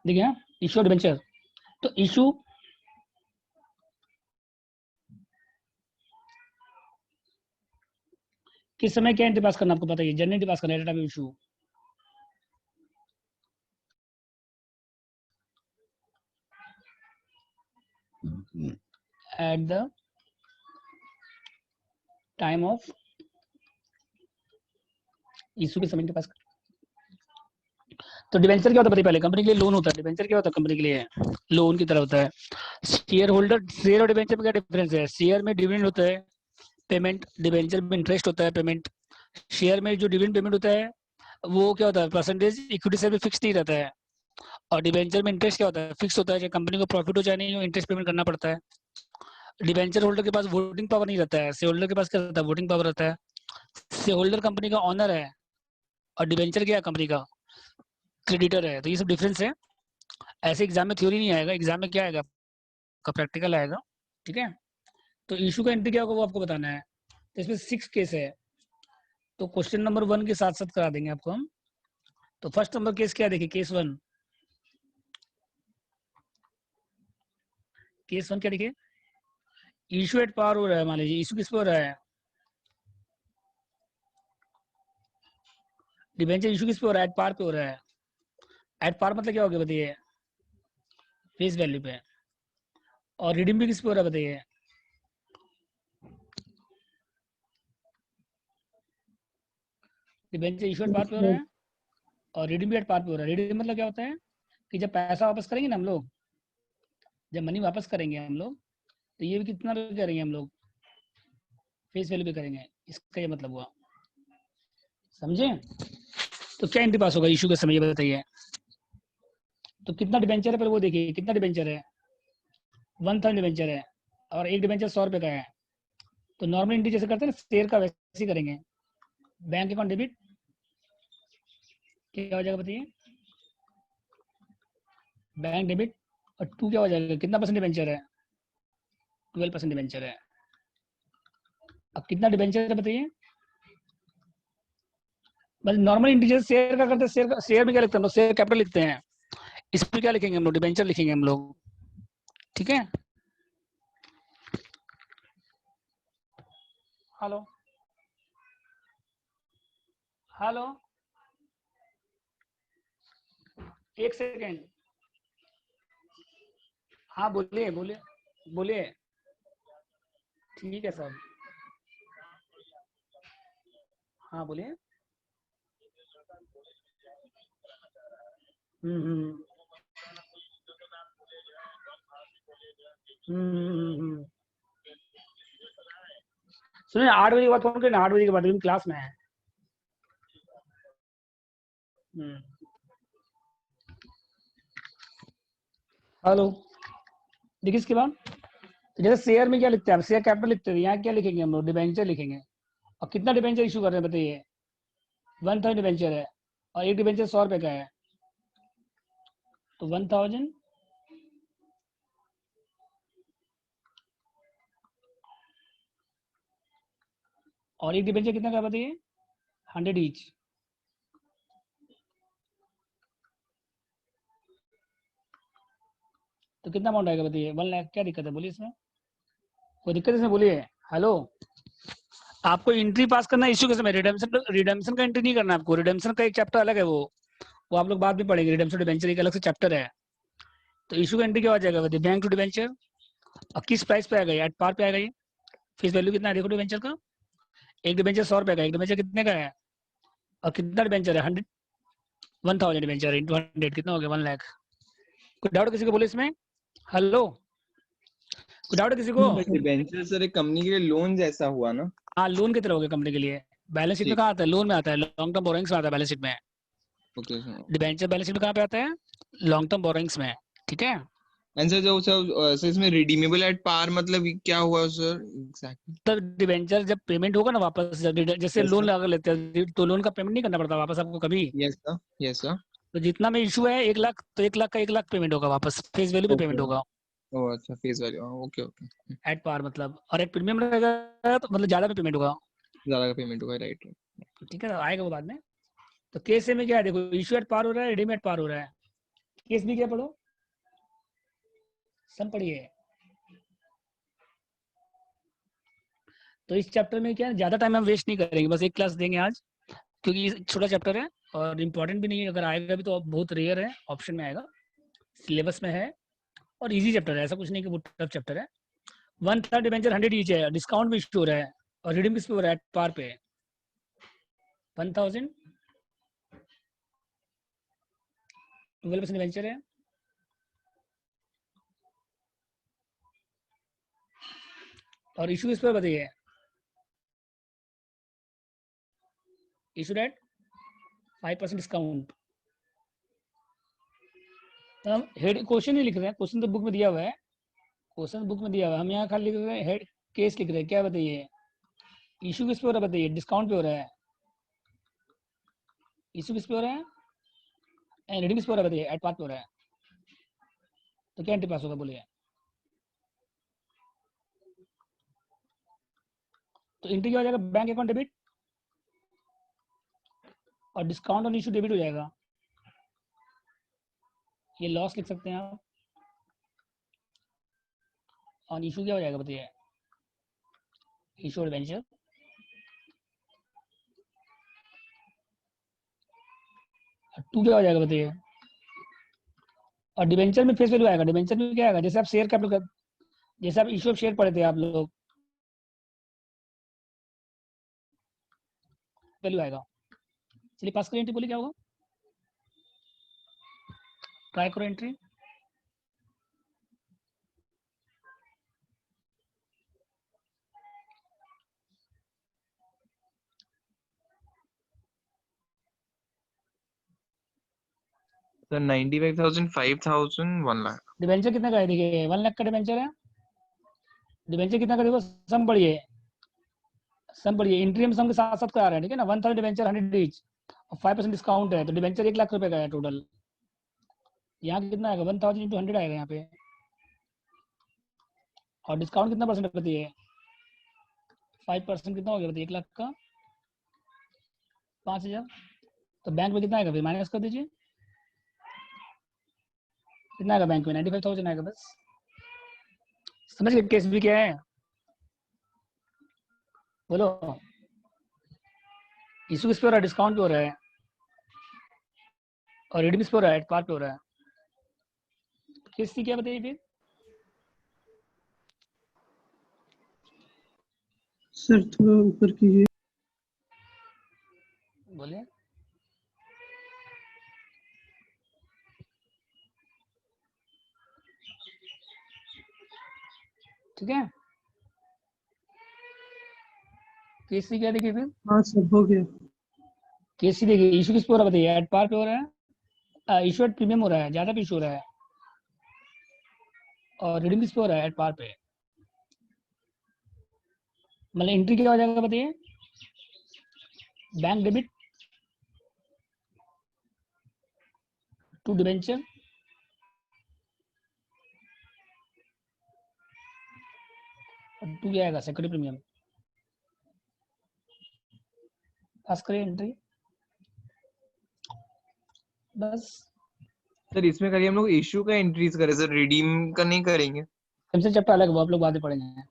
देखिए issue debenture, तो issue किस समय क्या एंट्री पास करना आपको पता है, जनरल एंट्री पास करना है, date of issue at the time of issue के समय के पास। तो डिवेंचर क्या होता है बताइए पहले, कंपनी के लिए लोन होता है, डिवेंचर क्या होता है कंपनी के लिए लोन की तरह होता है। शेयर होल्डर, शेयर और डिवेंचर में क्या डिफरेंस है, शेयर में डिविडेंड होता है पेमेंट, डिवेंचर में इंटरेस्ट होता है पेमेंट। शेयर में जो डिविडेंड पेमेंट होता है वो क्या होता है परसेंटेज, इक्विटी से भी फिक्स नहीं रहता है। और डिवेंचर में इंटरेस्ट क्या होता है, फिक्स होता है, चाहे कंपनी को प्रॉफिट हो चाहे नहीं हो, इंटरेस्ट पेमेंट करना पड़ता है। डिवेंचर होल्डर के पास वोटिंग पावर नहीं रहता है, शेयर होल्डर के पास क्या रहता है, वोटिंग पावर रहता है। शेयर होल्डर कंपनी का ऑनर है और डिवेंचर क्या है, कंपनी का क्रेडिटर है। तो ये सब डिफरेंस है। ऐसे एग्जाम में थ्योरी नहीं आएगा, एग्जाम में क्या आएगा आपका प्रैक्टिकल आएगा। ठीक है, तो इशू का एंट्री क्या होगा वो आपको बताना है। तो इसमें 6 केस है, तो क्वेश्चन नंबर 1 के साथ साथ करा देंगे आपको हम। तो फर्स्ट नंबर केस क्या देखिए, केस 1, केस 1 क्या देखिए, इशू एट पार हो रहा है, मान लीजिए इशू किस पे हो रहा है, डिवेंचर इशू किस पे हो रहा है, एट पार पे हो रहा है। एट पार मतलब क्या हो गया बताइए, फेस वैल्यू पे। और रिडीम भी किस पे हो रहा है बताइए, डिवेंचर इशू एट पार पे हो रहा है और रिडीम भी एट पार पे हो रहा है। रिडीम मतलब क्या होता है कि जब पैसा वापस करेंगे ना हम लोग, जब मनी वापस करेंगे हम लोग, तो ये भी कितना पे करेंगे हम लोग, फेस वैल्यू पे करेंगे, इसका ये मतलब हुआ, समझे। तो क्या एंट्री पास होगा इशू के समय, ये बताइए। तो कितना डिवेंचर है पर वो देखिए कितना डिवेंचर है, 1,000 डिवेंचर है और एक डिवेंचर 100 रुपए का है। तो नॉर्मल एंट्री जैसे करते हैं ना शेयर का, वैसे ही करेंगे। बैंक अकाउंट डेबिट क्या हो जाएगा बताइए, बैंक डेबिट, और 2 क्या हो जाएगा, कितना परसेंट डिवेंचर है, 12% डिवेंचर है। अब कितना डिवेंचर है बताइए, बस नॉर्मल इंटीजर शेयर का करते हैं, शेयर में क्या लिखते हैं हम लोग, शेयर कैपिटल लिखते हैं, इस पर क्या लिखेंगे हम लोग, डिवेंचर लिखेंगे हम लोग। ठीक है, हेलो हेलो, एक सेकेंड, हाँ बोलिए बोलिए बोलिए, ठीक है सर, हाँ बोलिए। हम्म हम्म हम्म। सुनिए 8 बजे के बाद फोन करें ना, 8 बजे के बाद क्लास में है। हेलो, देखिए इसके बाद, तो जैसे शेयर में क्या लिखते हैं, शेयर कैपिटल लिखते हैं, यहाँ क्या लिखेंगे हम लोग, डिवेंचर लिखेंगे। और कितना डिवेंचर इशू कर रहे हैं बताइए, 1,000 डिवेंचर है और एक डिवेंचर 100 रुपए का है। तो 1,000 और एक डिवेंचर कितना का बताइए, 100 ईच। तो कितना अमाउंट आएगा बताइए, 1 लाख। क्या दिक्कत है बोलिए इसमें, कोई दिक्कत है इसमें बोलिए। हेलो, आपको एंट्री पास करना है इश्यू के समय, रिडेम्पशन रिडेम्पशन का एंट्री नहीं करना है आपको, रिडेम्पशन का एक चैप्टर अलग है वो आप लोग बाद में पढ़ेंगे, रिडेम्पशन डिबेंचर एक अलग से चैप्टर है। तो इशू का एंट्री क्या हो जाएगा बताइए, बैंक टू डिबेंचर, और किस प्राइस पे आएगा, एट पार पे आएगा ये। फेस वैल्यू कितना है देखो डिबेंचर का, एक डिबेंचर 100 रुपए का, एक डिबेंचर कितने का है, और कितना डिबेंचर है, 1,000 डिबेंचर इंटू 100 कितना हो गया, 1 लाख। कोई डाउट किसी को बोले इसमें, हेलो, कोई डाउट किसी को। डिबेंचर सर एक कंपनी के लिए लोन जैसा हुआ ना। हाँ लोन की तरह हो गया कंपनी के लिए, बैलेंस शीट में ठीक। कहाँ आता है, लोन में आता है, लॉन्ग टर्म बोरोइंग्स में आता है बैलेंस शीट में। Okay sir. Debenture balance sheet में कहाँ पे आता है, लॉन्ग टर्म बोरोइंग्स में। ठीक है, आंसर जो सर इसमें रिडीमेबल एट पार मतलब क्या हुआ सर एग्जैक्टली। तब डिबेंचर जब पेमेंट होगा ना वापस, जब जैसे यस लोन सर। लगा लेते हैं तो लोन का पेमेंट नहीं करना पड़ता वापस आपको कभी। Yes sir. Yes sir. तो जितना में इशू है 1 लाख, तो 1 लाख का 1 लाख पेमेंट होगा वापस, फेस वैल्यू पे ओके। पेमेंट होगा ओ अच्छा face value okay okay. At par मतलब, और एक प्रीमियम रहेगा तो मतलब ज्यादा पे पेमेंट होगा। ज्यादा का पेमेंट होगा राइट। ठीक है, आएगा वो बाद में। तो केस में क्या है देखो, इशू एट पार हो रहा है, रिडीम एट पार हो रहा है। केस भी क्या पढ़ो, सम पढ़िए। तो इस चैप्टर में क्या है, ज्यादा टाइम हम वेस्ट नहीं करेंगे, बस एक क्लास देंगे आज, क्योंकि ये छोटा चैप्टर है और इम्पोर्टेंट भी नहीं है, अगर आएगा भी तो बहुत रेयर है, ऑप्शन में आएगा, सिलेबस में है, और इजी चैप्टर है, ऐसा कुछ नहीं कि बहुत टफ चैप्टर है। 1/3 डिबेंचर 100 ईच है, डिस्काउंट भी इशू हो रहा है, और रिडीम किस पे हो रहा है, पार पे 1000 12% डिबेंचर है, और इशू किस पे बताइए, इशू एट 5% डिस्काउंट। तो हम हेड क्वेश्चन ही लिख रहे हैं, क्वेश्चन तो बुक में दिया हुआ है, क्वेश्चन बुक में दिया हुआ है, हम यहाँ खाली लिख रहे हैं हेड केस लिख रहे हैं, क्या बताइए, इशू किस पे हो रहा है बताइए, डिस्काउंट पे हो रहा है, इशू किस पे हो रहा है, एंड रिडीम किस पे हो रहा है बताइए, एट पार पे हो रहा है, तो क्या एंट्री पास होगा बोलिए। तो एंट्री क्या हो जाएगा, बैंक अकाउंट डेबिट, और डिस्काउंट ऑन इशू डेबिट हो जाएगा, ये लॉस लिख सकते हैं आप, ऑन इशू क्या हो जाएगा बताइए, इशू डिबेंचर, टू क्या हो जाएगा बताइए, और डिबेंचर में फेस वैल्यू आएगा, डिबेंचर में क्या आएगा, जैसे आप शेयर कैपिटल, जैसे आप इशू ऑफ शेयर पढ़े थे आप लोग, वैल्यू आएगा। चलिए पास करो एंट्री, बोलिए क्या होगा, ट्राई करो एंट्री। सर 95,000, 5,000, 1 लाख। डिबेंचर कितने का है देखिए, 1 लाख का डिबेंचर है, डिबेंचर कितना का देखो, सम बढ़िए, सम बढ़िए, एंट्री हम सम के साथ साथ करा रहे हैं, ठीक है ना, 1/3 डिबेंचर 100 ईच, और 5% डिस्काउंट है, तो डिबेंचर 1 लाख रुपए का है टोटल, यहाँ कितना आएगा, 1000 इंटू 100 आएगा यहाँ पे, और डिस्काउंट कितना परसेंट बताइए, 5% कितना हो गया बताइए, 1 लाख का 5000, तो बैंक में कितना आएगा फिर, माइनस कर दीजिए, कितना आएगा बैंक में, 95,000 आएगा बस। समझ गए केस भी क्या है, बोलो, इशू किस पे हो रहा है, डिस्काउंट पे हो रहा है, और रिडीम किस पे हो रहा है, पार पे हो रहा है, केस सी क्या बताइए फिर, सर थोड़ा ऊपर कीजिए। बोलिए। ठीक है, केस सी क्या देखिए फिर, हाँ सर हो गया। केस सी देखिए, इशू किस पे हो रहा है बताइए, एट पार पे हो रहा है, इशू एट प्रीमियम हो रहा है, ज्यादा भी इशू हो रहा है, और रिडीम किस पे हो रहा है, एट पार पे, मतलब एंट्री क्या हो जाएगा बताइए, बैंक डेबिट टू डिबेंचर, और टू क्या आएगा, सिक्योरिटी प्रीमियम, पास करिए एंट्री, बस। सर इसमें करिए हम लोग इशू का एंट्रीज करें सर, रिडीम का नहीं करेंगे। हमसे चैप्टर अलग, वो आप लोग बाद में पढ़ेंगे।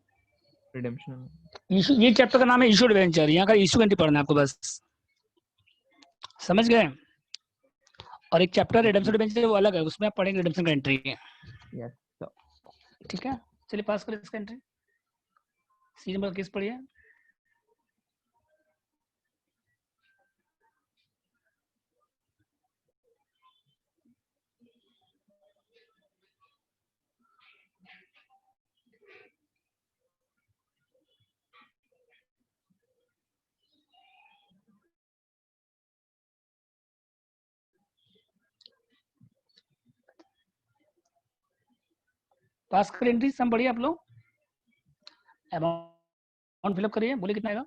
रिडेम्पशन। इशू, ये चैप्टर का नाम है इशू डिवेंचर, यहाँ का इशू एंट्री पढ़ना है आपको बस, समझ गए। और एक चैप्टर रिडेम्पशन डिवेंचर वो अलग है, उसमें आप पढ़ेंगे रिडेम्पशन का एंट्री, यस सर। ठीक है। चलिए पास करें इसका एंट्री, सी नंबर केस पढ़िए। पास करें एंट्री, सम बढ़िया आप लोग, अमाउंट फिलअप करिए, बोलिए कितना आएगा,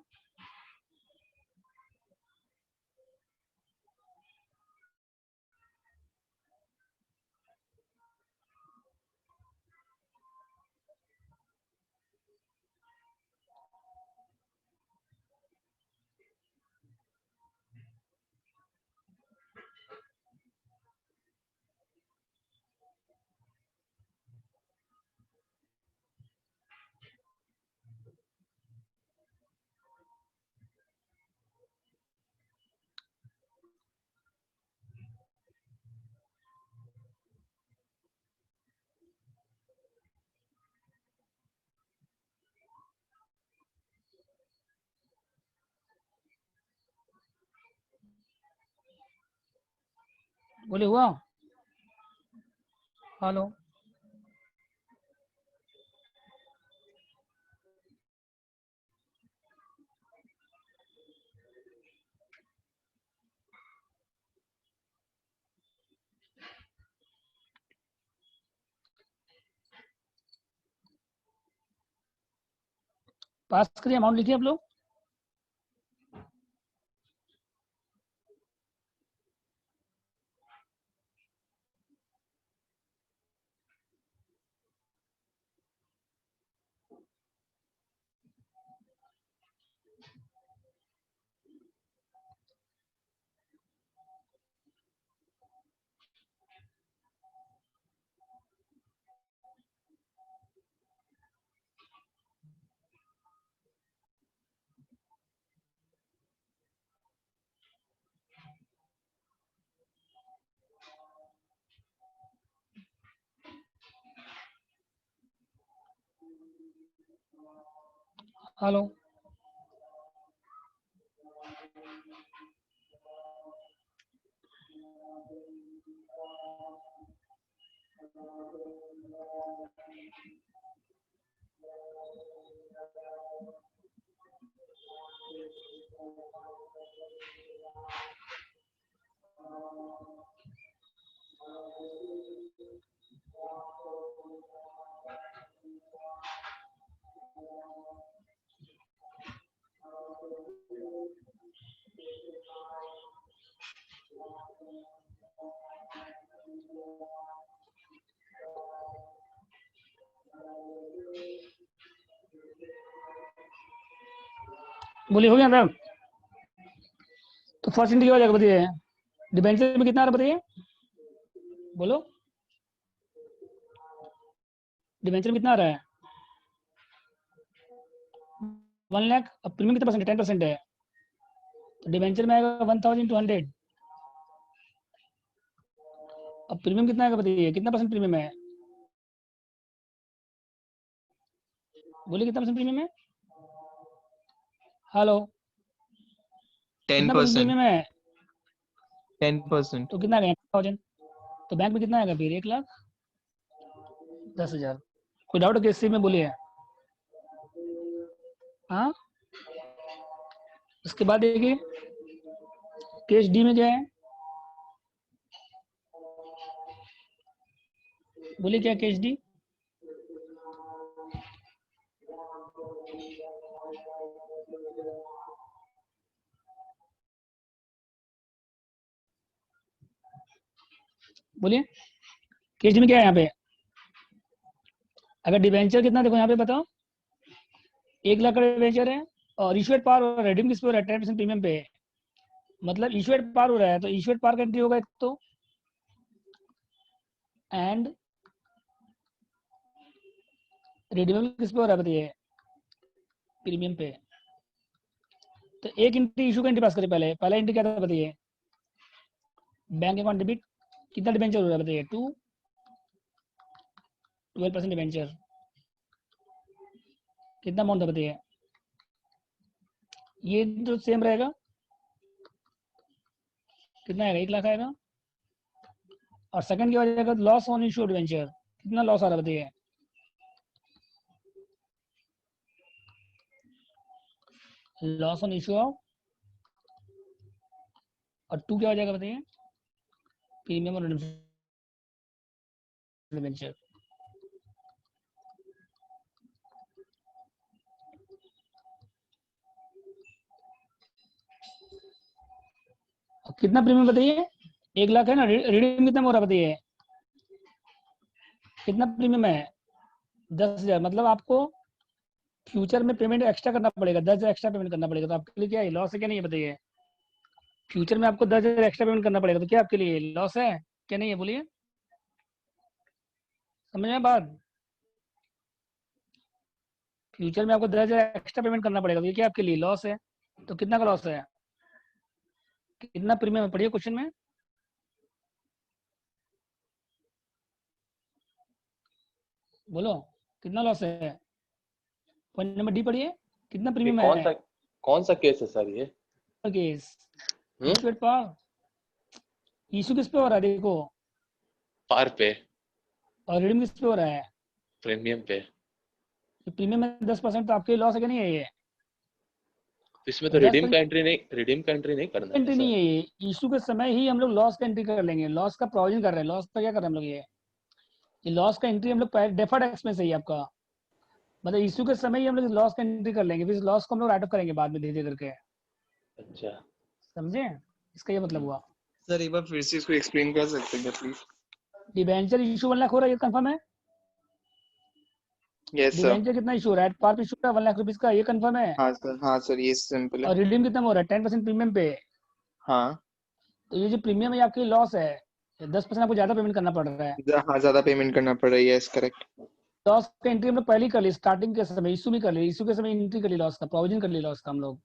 बोले हुआ? हेलो, पास करिए, अमाउंट लिखिए आप लोग। हेलो, बोलिए हो गया मैम? तो फर्स्ट इंट्री हो जाएगा, बताइए डिबेंचर में कितना आ रहा बताइए, बोलो डिबेंचर में कितना आ रहा है? 1 लाख। अब प्रीमियम कितना परसेंट है? 10% है, तो डिबेंचर में आएगा 1200। अब प्रीमियम कितना आएगा बताइए, कितना परसेंट प्रीमियम है? बोलिए कितना परसेंट प्रीमियम है? हेलो, कितना परसेंट 10%। प्रीमियम है? 10%। तो कितना आएगा? 1000। तो बैंक में कितना आएगा फिर? 1,10,000। कोई डाउट है इसी में? बोलिए। हाँ, उसके बाद देखिए केस डी में क्या है, बोलिए क्या केस डी? बोलिए केस डी में क्या है यहाँ पे? अगर डिवेंचर कितना, देखो यहाँ पे बताओ, 1 लाख का डिवेंचर है और इश्यूड पार हो रहा है, रिडीम किस पे हो रहा है? 10% प्रीमियम पे, मतलब इश्यूड पार हो रहा है, तो इश्यूड पार का एंट्री होगा एक तो, एंड रिडीमेबल किस पे हो रहा है बताइए? प्रीमियम पे। तो एक एंट्री इशू का एंट्री पास करिए, पहला एंट्री क्या था बताइए? बैंक अकाउंट डेबिट, कितना डिवेंचर हो रहा है बताइए? 12% डिवेंचर, कितना अमाउंट था बताइए? ये तो सेम रहेगा, कितना आएगा? 1 लाख आएगा। और सेकंड क्या हो जाएगा? लॉस ऑन इशू डिवेंचर, कितना लॉस आ रहा है बताइए? लॉस ऑन इशू ऑफ, और 2 क्या हो जाएगा बताइए? प्रीमियम और डिवेंचर। कितना प्रीमियम बताइए? 1 लाख है ना, रिडीम कितना हो रहा है बताइए? कितना प्रीमियम है? 10,000। मतलब आपको फ्यूचर में पेमेंट एक्स्ट्रा करना पड़ेगा, 10,000 एक्स्ट्रा पेमेंट करना पड़ेगा, तो आपके लिए क्या है? लॉस है क्या नहीं है बताइए? फ्यूचर में आपको 10,000 एक्स्ट्रा पेमेंट करना पड़ेगा, तो क्या आपके लिए लॉस है क्या नहीं है? बोलिए, समझ में बात? फ्यूचर में आपको 10,000 एक्स्ट्रा पेमेंट करना पड़ेगा, तो ये क्या आपके लिए लॉस है? तो कितना का लॉस है? कितना प्रीमियम है पढ़िए क्वेश्चन में, बोलो कितना लॉस है? पॉइंट नंबर डी पढ़िए, कितना ये प्रीमियम है? कौन सा केस है सर ये? केस हम्म? इश्यूड पावर, इशू किस पे हो रहा है देखो, पार पे, और रिडीम किस पे हो रहा है, प्रीमियम पे। प्रीमियम में 10% तो आपके लॉस है कि नहीं है ये, तो इसमें तो 10% रिडीम का एंट्री नहीं करना है एंट्री नहीं सर। है ये, इशू के समय ही हम लोग लॉस का एंट्री कर लेंगे, लॉस का प्रोविजन कर रहे हैं, लॉस का क्या कर रहे हैं हम लोग, ये लॉस का एंट्री हम लोग डेफर्ड एक्सपेंस है ये आपका, मतलब इशू के समय ही हम लोग लॉस का एंट्री कर लेंगे, फिर लॉस को हम लोग राइट ऑफ करेंगे बाद में धीरे धीरे करके, अच्छा, समझे, इसका ये मतलब हुआ। सर एक बार फिर से इसको एक्सप्लेन कर सकते हैं प्लीज? डिबेंचर इशू 1 लाख हो रहा है, ये कंफर्म है, यस सर। डिबेंचर कितना इशू हो रहा है, एट पार पे इशू हो रहा है 1 लाख रुपीज का, ये कंफर्म है, हाँ सर ये सिंपल है। और रिडीम कितना में हो रहा है 10% प्रीमियम पे, हाँ तो ये जो प्रीमियम है आपकी लॉस है, 10% आपको ज्यादा पेमेंट करना पड़ रहा है, हाँ ज्यादा पेमेंट करना पड़ रहा है, यस करेक्ट। लॉस का एंट्री हम लोग पहले ही कर ली, स्टार्टिंग के समय इशू भी कर ली, इशू के समय एंट्री कर ली लॉस का, प्रोविजन कर ली लॉस का हम लोग,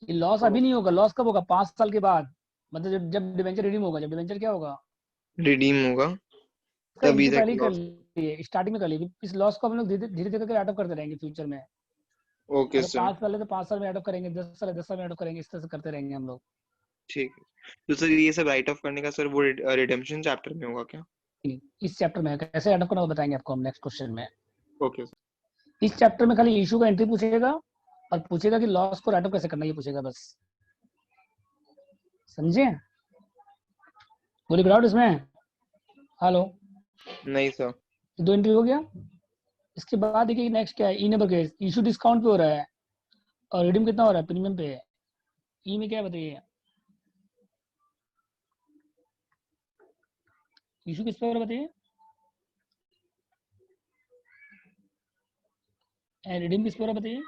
ये लॉस अभी नहीं होगा, लॉस कब होगा 5 साल के बाद, मतलब जब डिबेंचर रिडीम होगा, जब डिबेंचर क्या होगा, रिडीम होगा उसका तभी एंट्री तक पहले ही कर लॉस। ली, स्टार्टिंग में कर ली, इस लॉस को हम लोग धीरे धीरे करके राइट ऑफ करते रहेंगे फ्यूचर में, ओके अगर सर 5 साल है तो 5 साल में राइट ऑफ करेंगे, 10 साल है 10 साल में राइट ऑफ करेंगे, इस तरह से करते रहेंगे हम लोग। ठीक है। तो सर ये सब राइट ऑफ करने का सर वो रिडेम्पशन चैप्टर में होगा क्या? इस चैप्टर में कैसे राइट ऑफ करना वो बताएंगे आपको हम नेक्स्ट क्वेश्चन में, ओके सर। इस चैप्टर में खाली इशू का एंट्री पूछेगा और पूछेगा कि लॉस को राइट ऑफ कैसे करना, ये पूछेगा बस, समझे, बोली ग्राउंड इसमें, हेलो, नहीं सर। 2 एंट्री हो गया, इसके बाद देखिए नेक्स्ट क्या है, ई नंबर केस, इशू डिस्काउंट पे हो रहा है और रिडीम कितना हो रहा है, प्रीमियम पे है, ई में क्या है बताइए, इशू किस पे हो रहा है बताइए, रिडीम किस पे हो रहा है बताइए,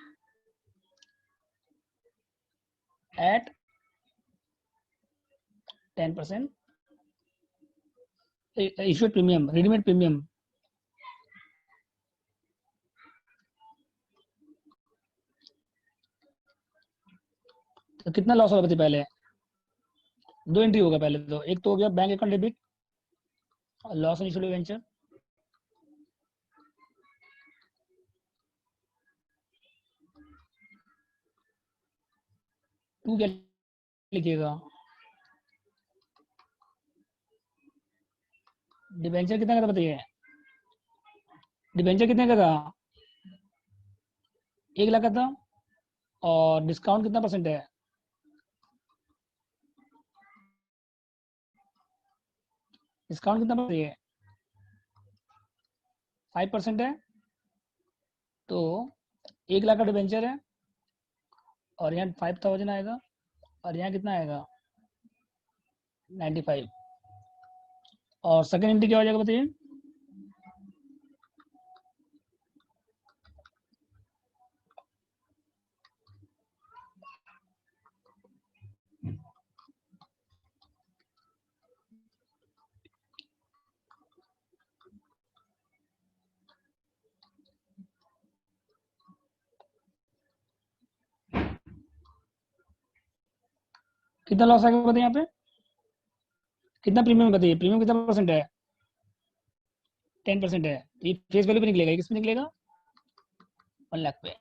एट 10% इशू प्रीमियम, रिडीमेड प्रीमियम, तो कितना लॉस होगा बताइए, पहले 2 एंट्री होगा, पहले तो एक तो हो गया bank account debit, loss on issue debenture, 2 क्या लिखिएगा, डिबेंचर कितना का था बताइए, डिबेंचर कितने का था, 1 लाख का था, और डिस्काउंट कितना परसेंट है, डिस्काउंट कितना परसेंट है, 5% है, तो 1 लाख का डिबेंचर है, और यहाँ 5000 आएगा, और यहाँ कितना आएगा 95, और सेकेंड एंट्री क्या हो जाएगा बताइए, कितना लॉस आएगा बताइए, यहाँ पे कितना प्रीमियम बताइए, प्रीमियम कितना परसेंट है, 10% है, ये फेस वैल्यू पे निकलेगा, ये किस पे निकलेगा 1 लाख पे,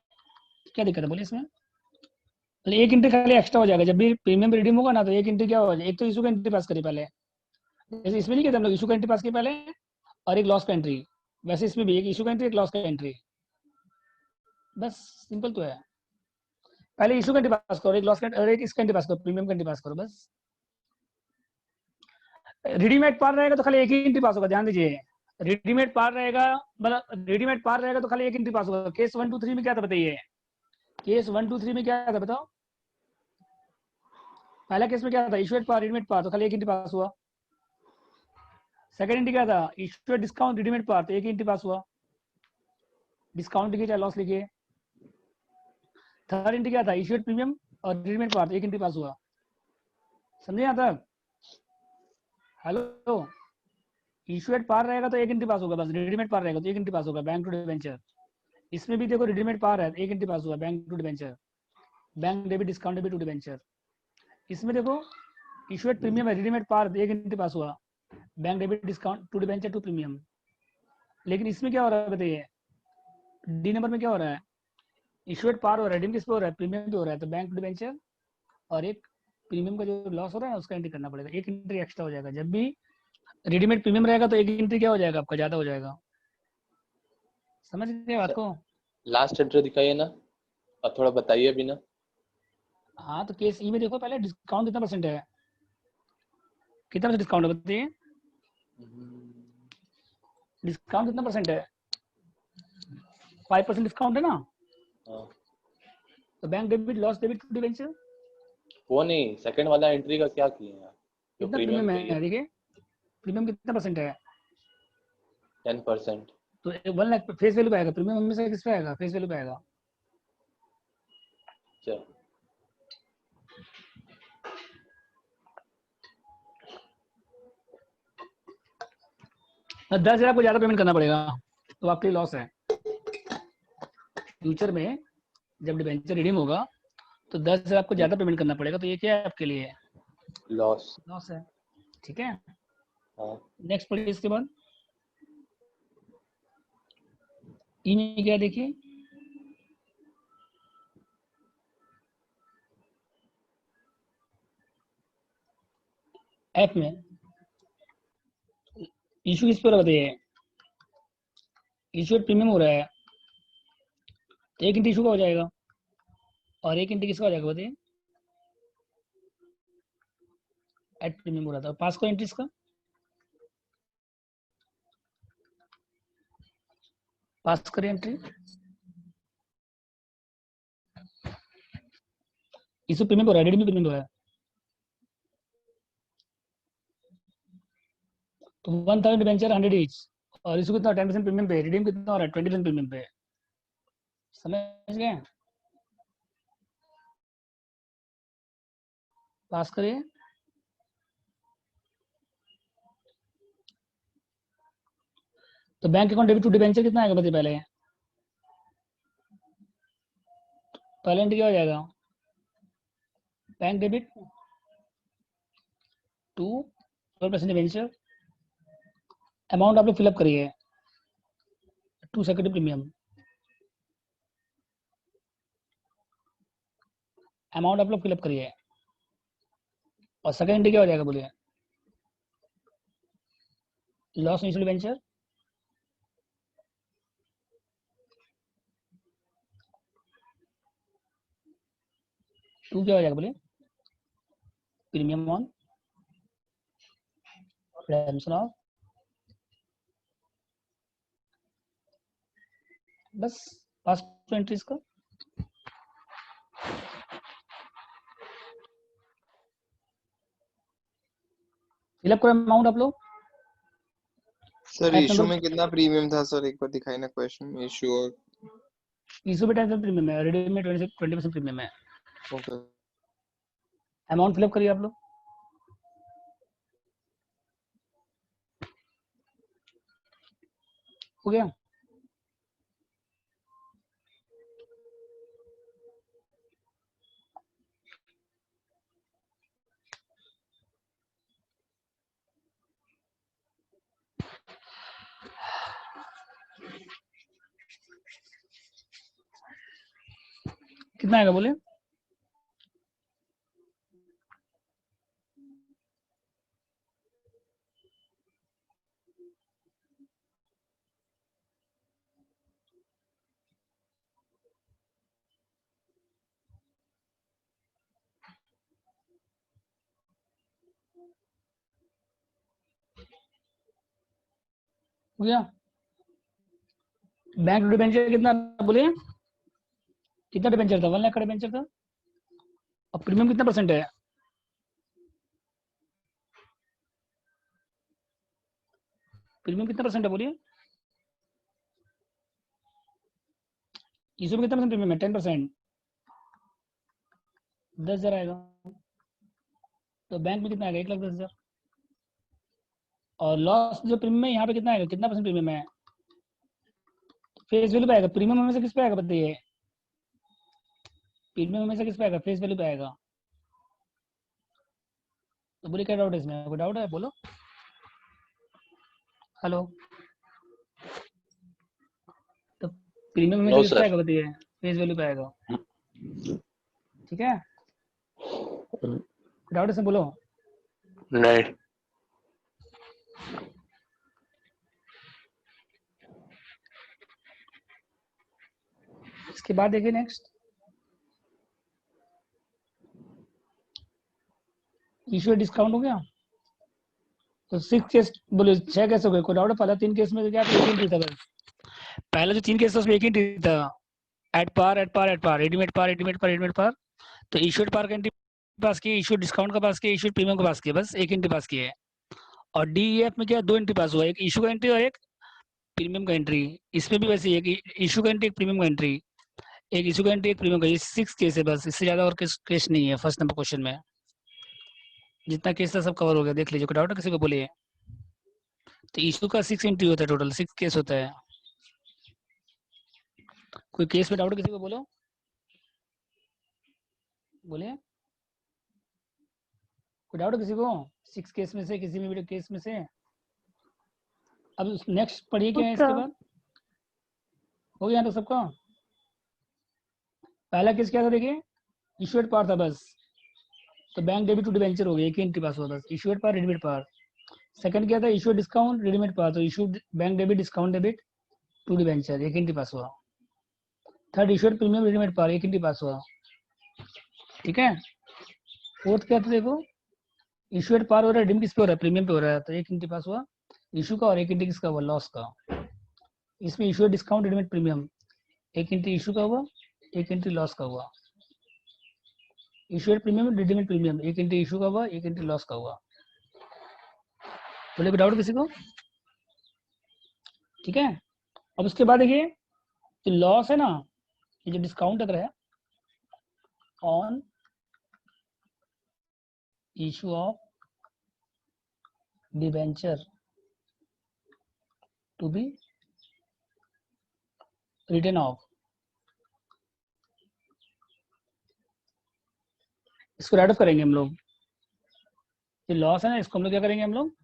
क्या दिक्कत है बोलिए इसमें, मतलब एक एंट्री खाली एक्स्ट्रा हो जाएगा, जब भी प्रीमियम रिडीम होगा ना तो एक एंट्री क्या हो जाएगा, एक तो इशू का एंट्री पास करिए पहले, जैसे इसमें नहीं कहते हम लोग इशू का एंट्री पास किए पहले और एक लॉस का एंट्री, वैसे इसमें भी एक इशू का एंट्री एक लॉस का एंट्री, बस सिंपल तो है, पहले इशू का एंट्री पास करो, एक लॉस का और एक इसका एंट्री पास करो, प्रीमियम का एंट्री पास करो, बस रेडीमेड पार रहेगा तो खाली एक ही एंट्री पास होगा, ध्यान दीजिए, रेडीमेड पार रहेगा, मतलब रेडीमेड पार रहेगा तो खाली एक एंट्री पास होगा, केस 1 2 3 में क्या था बताइए, केस 1 2 3 में क्या था बताओ, पहला केस में क्या था, issue at par redeemed par, तो खाली एक एंट्री पास हुआ, सेकंड एंट्री क्या था, इशू डिस्काउंट रेडीमेड पार, तो एक एंट्री पास हुआ, डिस्काउंट लिखिए चाहे लॉस लिखिए, थर्ड एंट्री क्या था, इशू प्रीमियम और रेडीमेड पार, एक एंट्री पास हुआ, समझे यहाँ तक, हेलो, इशू एट पार रहेगा तो एक एंट्री पास होगा, बस रेडीमेड पार रहेगा तो एक एंट्री पास होगा, बैंक टू डिबेंचर, इसमें भी देखो रेडीमेड पार है एक एंट्री पास हुआ, bank to debenture, bank debit discount debit to debenture, इसमें देखो इशू एट प्रीमियम है, रेडीमेड पार एक एंट्री पास हुआ, bank debit discount to debenture to premium, लेकिन इसमें क्या हो रहा है बताइए, डी नंबर में क्या हो रहा है, इशू एट पार हो रहा है, रिडीम किस पे हो रहा है, प्रीमियम पे हो रहा है, तो बैंक टू डिबेंचर और एक प्रीमियम का जो लॉस हो रहा है उसका एंट्री करना पड़ेगा, एक एंट्री एक्स्ट्रा हो जाएगा। जब भी रेडीमेड प्रीमियम रहेगा तो एक एंट्री क्या हो जाएगा आपका, ज्यादा हो जाएगा। समझ गए बात को? लास्ट एंट्री दिखाइए ना, और थोड़ा बताइए भी ना। हाँ तो केस ई में देखो पहले डिस्काउंट कितना परसेंट है, कितना परसेंट डिस्काउंट है बताइए, डिस्काउंट कितना परसेंट है? 5% डिस्काउंट है ना। हाँ, तो bank debit loss debit to debenture वो नहीं, सेकंड वाला एंट्री का क्या किए हैं आप? जो कितना प्रीमियम प्रीमियम पे है, देखिए प्रीमियम कितना परसेंट है। 10%। तो 1 लाख फेस वैल्यू पे आएगा, प्रीमियम में से किस पे आएगा, फेस वैल्यू पे आएगा। अच्छा, तो 10,000 आपको ज्यादा पेमेंट करना पड़ेगा तो आपके लिए लॉस है। फ्यूचर में जब डिवेंचर रिडीम होगा तो 10,000 आपको ज्यादा पेमेंट करना पड़ेगा, तो ये क्या है आपके लिए, लॉस। लॉस है। ठीक है, हाँ, नेक्स्ट पढ़िए इसके बाद। ई में क्या देखिए, ऐप में इशू किस पे हो रहा है बताइए, इशू प्रीमियम हो रहा है तो एक एंट्री इशू का हो जाएगा और एक एंट्री किसका हो जाएगा बताइए, एट प्रीमियम हो रहा था। पास को एंट्रीज का पास करें एंट्री, इशू प्रीमियम हो रहा है, रेडमी प्रीमियम हो रहा है। तो 1000 डिवेंचर 100 ईच और इसको कितना 10% प्रीमियम पे, रिडीम कितना हो रहा है 20% प्रीमियम पे। समझ गए, पास करिए। तो bank account debit to debenture कितना आएगा बताइए, पहले एंट्री क्या हो जाएगा, bank debit to 12% debenture, amount आप लोग फिलअप करिए, 2 सेक्रेटरी प्रीमियम, अमाउंट आप लोग फिलअप करिए और सेकंड एंट्री क्या हो जाएगा बोलिए, लॉस इनिशियल वेंचर टू क्या हो जाएगा बोलिए, प्रीमियम ऑन रिडेम्पशन ऑफ, बस पास टू एंट्रीज का। फिलअप करो अमाउंट आप लोग, सर ऐप इशू नंबर में कितना प्रीमियम था सर, एक बार दिखाई ना क्वेश्चन इशू और इशू पे 10% प्रीमियम है, रिडीम में 20% प्रीमियम है। ओके। अमाउंट फिलअप करिए आप लोग, हो गया। कितना आएगा बोले, हो गया। बैंक डिबेंचर कितना बोलिए, कितना डिबेंचर था, 1 लाख का डिबेंचर था और प्रीमियम कितना परसेंट है, प्रीमियम कितना परसेंट है बोलिए, इशू में कितना परसेंट प्रीमियम है, 10%, 10,000 आएगा। तो बैंक में कितना आएगा, 1,10,000 और लॉस जो प्रीमियम है यहाँ पे कितना आएगा, कितना परसेंट प्रीमियम है, फेस वैल्यू पे आएगा, प्रीमियम में से किस पे आएगा बताइए, प्रीमियम में से किस पे आएगा, फेस वैल्यू पे आएगा। तो बोलिए क्या डाउट है इसमें, कोई डाउट है बोलो, हेलो। तो प्रीमियम में से नो किस पे सर। आएगा बताइए, फेस वैल्यू पे आएगा। ठीक है, डाउट है बोलो। नहीं। इसके बाद देखिए नेक्स्ट, इशू डिस्काउंट हो गया। तो 6 केस बोले 6 केस हो गए, कोई डाउट है? पहला 3 केस में तो क्या था, एक ही एंट्री था बस। पहला जो 3 केस था उसमें एक ही एंट्री था, at par at par at par, redeemed par redeemed par redeemed par. तो इशूड पार का एंट्री पास किया, इशूड डिस्काउंट का पास किया, इशूड प्रीमियम का पास किया, बस एक एंट्री पास किया है। और डीईएफ में क्या 2 एंट्री पास हुआ, एक इशू का एंट्री और एक प्रीमियम का एंट्री। इसमें भी वैसे ही है कि इशू का एंट्री एक प्रीमियम का एंट्री, एक इशू का एंट्री एक प्रीमियम का। ये 6 केस है बस, इससे ज्यादा और केस नहीं है फर्स्ट नंबर क्वेश्चन में। जितना केस था सब कवर हो गया, देख लीजिए, कोई डाउट है किसी को बोलिए। तो इशू का 6 एंट्री होता है, टोटल 6 केस होता है। कोई केस में डाउट किसी को बोलो, बोलिए। कोई डाउट किसी को 6 केस में से, किसी भी केस में से? अब नेक्स्ट पढ़िए क्या है इसके बाद। हो गया तो सबका। पहला केस क्या था देखिए, इशूड पार था बस, तो बैंक डेबिट टू डिवेंचर हो गया, एक ही एंट्री पास हुआ बस, issued par redeemed par. Second क्या था, इशू डिस्काउंट रेडीमेड पार, तो issue bank debit discount debit to debenture, एक एंट्री पास हुआ। Third issued premium redeemed par, एक एंट्री पास हुआ। ठीक है। फोर्थ क्या था देखो, इशूड पार हो रहा है, रिडीम किस पे हो रहा है, प्रीमियम पे हो रहा है, तो एक एंट्री पास हुआ इशू का, और एक एंट्री किसका हुआ, लॉस का। इसमें इशू डिस्काउंट रेडीमेड प्रीमियम, एक एंट्री इशू का हुआ, एक एंट्री लॉस का हुआ। इशूड प्रीमियम रेडीमेड प्रीमियम, एक एंट्री इशू का हुआ, एक एंट्री लॉस का हुआ। बोले डाउट किसी को? ठीक है। अब उसके बाद देखिए, जो लॉस है ना, ये जो डिस्काउंट अगर है on issue of debenture to be written off, इसको राइट ऑफ करेंगे हम लोग। ये लॉस है ना, इसको हम लोग क्या करेंगे, हम लोग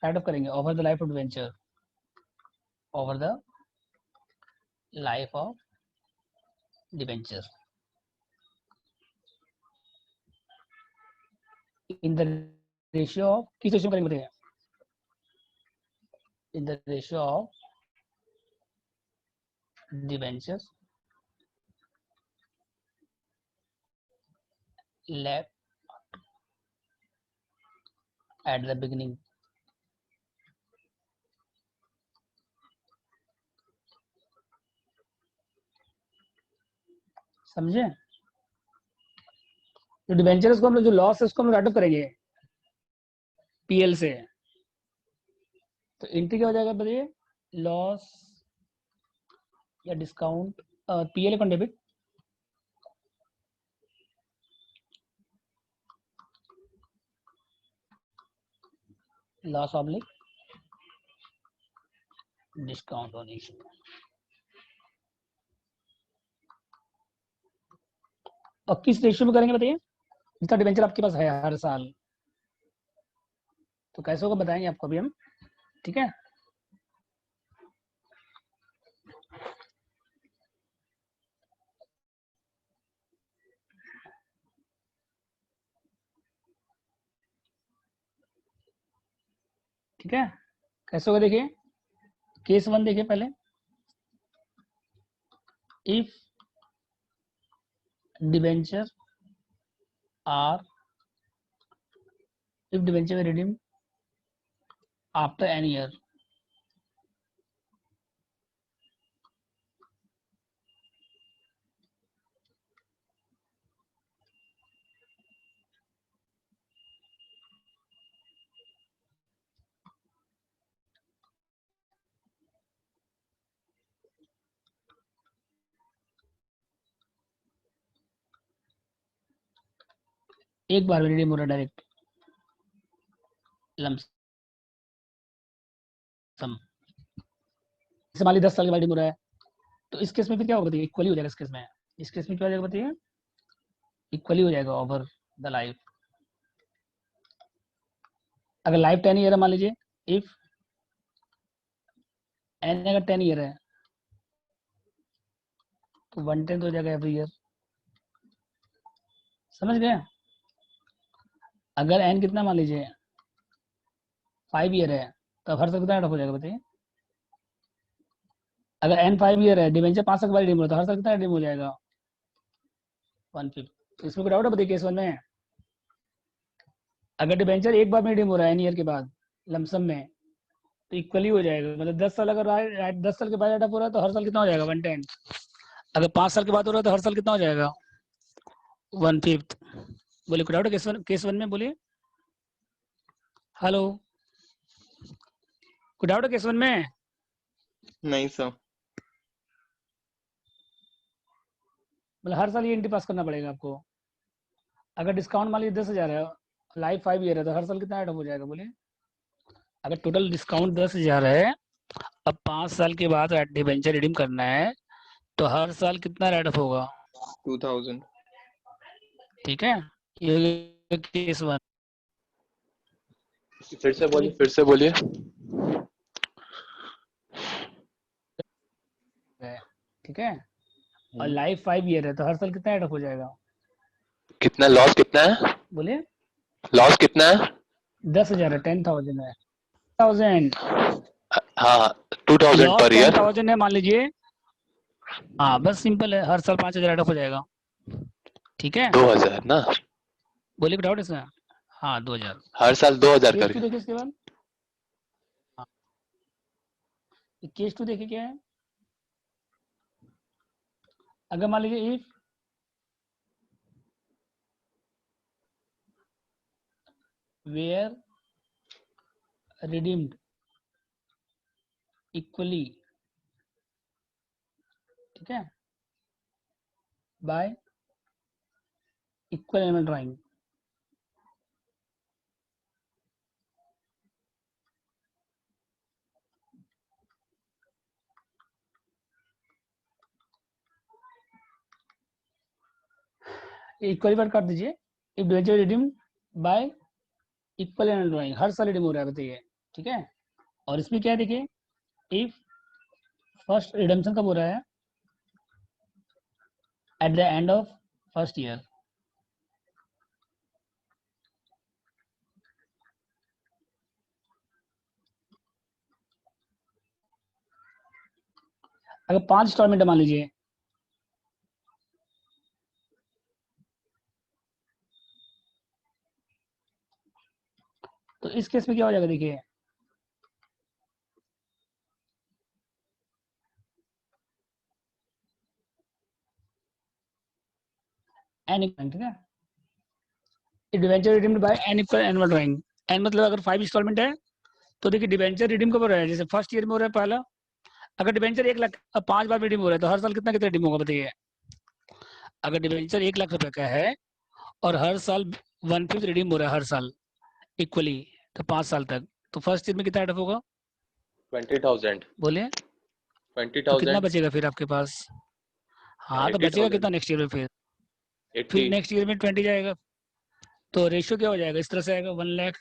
राइट ऑफ करेंगे over the life of debenture, over the life of debenture in the ratio of, किस रेशियो में करेंगे बताइए, इन the ratio of debentures left at the beginning, समझे? जो डिबेंचर को हम लोग, जो लॉस है उसको हम लोग राइट ऑफ करेंगे पीएल से। तो एंट्री क्या हो जाएगा बताइए, लॉस या डिस्काउंट, पीएल कौन debit, loss oblique discount on issue. और किस रेशियो में करेंगे बताइए, जितना डिबेंचर आपके पास है हर साल, तो कैसे होगा बताएंगे आपको अभी हम। ठीक है। ठीक है, कैसे होगा देखिए, केस 1 देखिए पहले, if debenture are, if debenture redeem after an year, एक बार में रिडीम हो रहा है डायरेक्ट लमसम, जैसे मान ली 10 साल के बाद रिडीम हो रहा है, तो इस केस में फिर क्या होगा बताइए, इक्वली हो जाएगा इस केस में। इस केस में क्या हो जाएगा बताइए, इक्वली हो जाएगा ओवर द लाइफ। अगर लाइफ 10 ईयर है मान लीजिए, इफ एन अगर 10 ईयर है तो 1/10 हो जाएगा एवरी ईयर, समझ गए? अगर एन कितना मान लीजिए 5 ईयर है तो हर साल कितना रेट ऑफ हो जाएगा बताइए। अगर एन 5 ईयर है, डिवेंचर 5 साल के बाद रिडीम हो तो हर साल कितना रिडीम हो जाएगा 150। इसमें कोई डाउट है बताइए केस 1 में। अगर डिवेंचर एक बार में रिडीम हो रहा है एन ईयर के बाद लमसम में तो इक्वली हो जाएगा, मतलब 10 साल अगर 10 साल के बाद रेट ऑफ हो रहा है तो हर साल कितना हो जाएगा 110। अगर 5 साल के बाद हो रहा है तो हर साल कितना हो जाएगा 1/5। बोलिए कोई डाउट है केस 1 में, बोलिए हेलो, कोई डाउट है केस 1 में? नहीं सर। मतलब हर साल ये एंट्री पास करना पड़ेगा आपको। अगर डिस्काउंट मान लीजिए 10,000 है, लाइफ 5 ईयर है तो हर साल कितना रेट ऑफ हो जाएगा बोलिए। अगर टोटल डिस्काउंट 10,000 है, अब 5 साल के बाद डिबेंचर रिडीम करना है तो हर साल कितना रेट ऑफ होगा 2000। ठीक है, ये केस 1 फिर से बोलिए, फिर से बोलिए। है, ठीक है। और लाइफ 5 ईयर है तो हर साल कितना रेट ऑफ हो जाएगा कितना लॉस कितना है? बोलिए। लॉस कितना है? 10,000 है, 10,000 है, 1000 हाँ 2000 लॉस पर ईयर। 10,000 है मान लीजिए। हाँ बस सिंपल है, हर साल 5,000 रेट ऑफ हो जाएगा, ठीक है। 2000 ना, बोलिए डाउट है इसमें। हाँ 2000। हर साल 2000 केस 2 करके। देखिए इसके बाद। हाँ केस 2 देखिए क्या है। अगर मान लीजिए इफ वेयर रिडीम्ड इक्वली, ठीक है, by equal annual drawing, equally bar काट दीजिए। If debenture redeem by equal annual drawing, हर साल रिडीम हो रहा है बताइए, ठीक है। और इसमें क्या है देखिए, इफ फर्स्ट रिडम्पशन कब हो रहा है at the end of first year, अगर 5 इंस्टॉलमेंट मान लीजिए तो इस केस में क्या हो जाएगा देखिए, एन इक्वल, ठीक है। Debenture redeemed by an equal annual drawing. An मतलब अगर 5 इंस्टॉलमेंट है तो देखिए डिवेंचर रिडीम कब हो रहा है, जैसे फर्स्ट ईयर में हो रहा है पहला। अगर डिवेंचर 1 लाख 5 बार रिडीम हो रहा है तो हर साल कितना कितना रिडीम होगा बताइए। अगर डिवेंचर 1 लाख रुपए का है और हर साल 1/5 रिडीम हो रहा है हर साल इक्वली, तो 5 साल तक, तो फर्स्ट ईयर में कितना रेट होगा 20,000। बोलिए। तो कितना 20,000। बचेगा फिर आपके पास। हाँ तो बचेगा 80,000। कितना नेक्स्ट ईयर में फिर 80। नेक्स्ट ईयर में 20 जाएगा। तो रेशियो क्या हो जाएगा इस तरह से आएगा 1 लाख,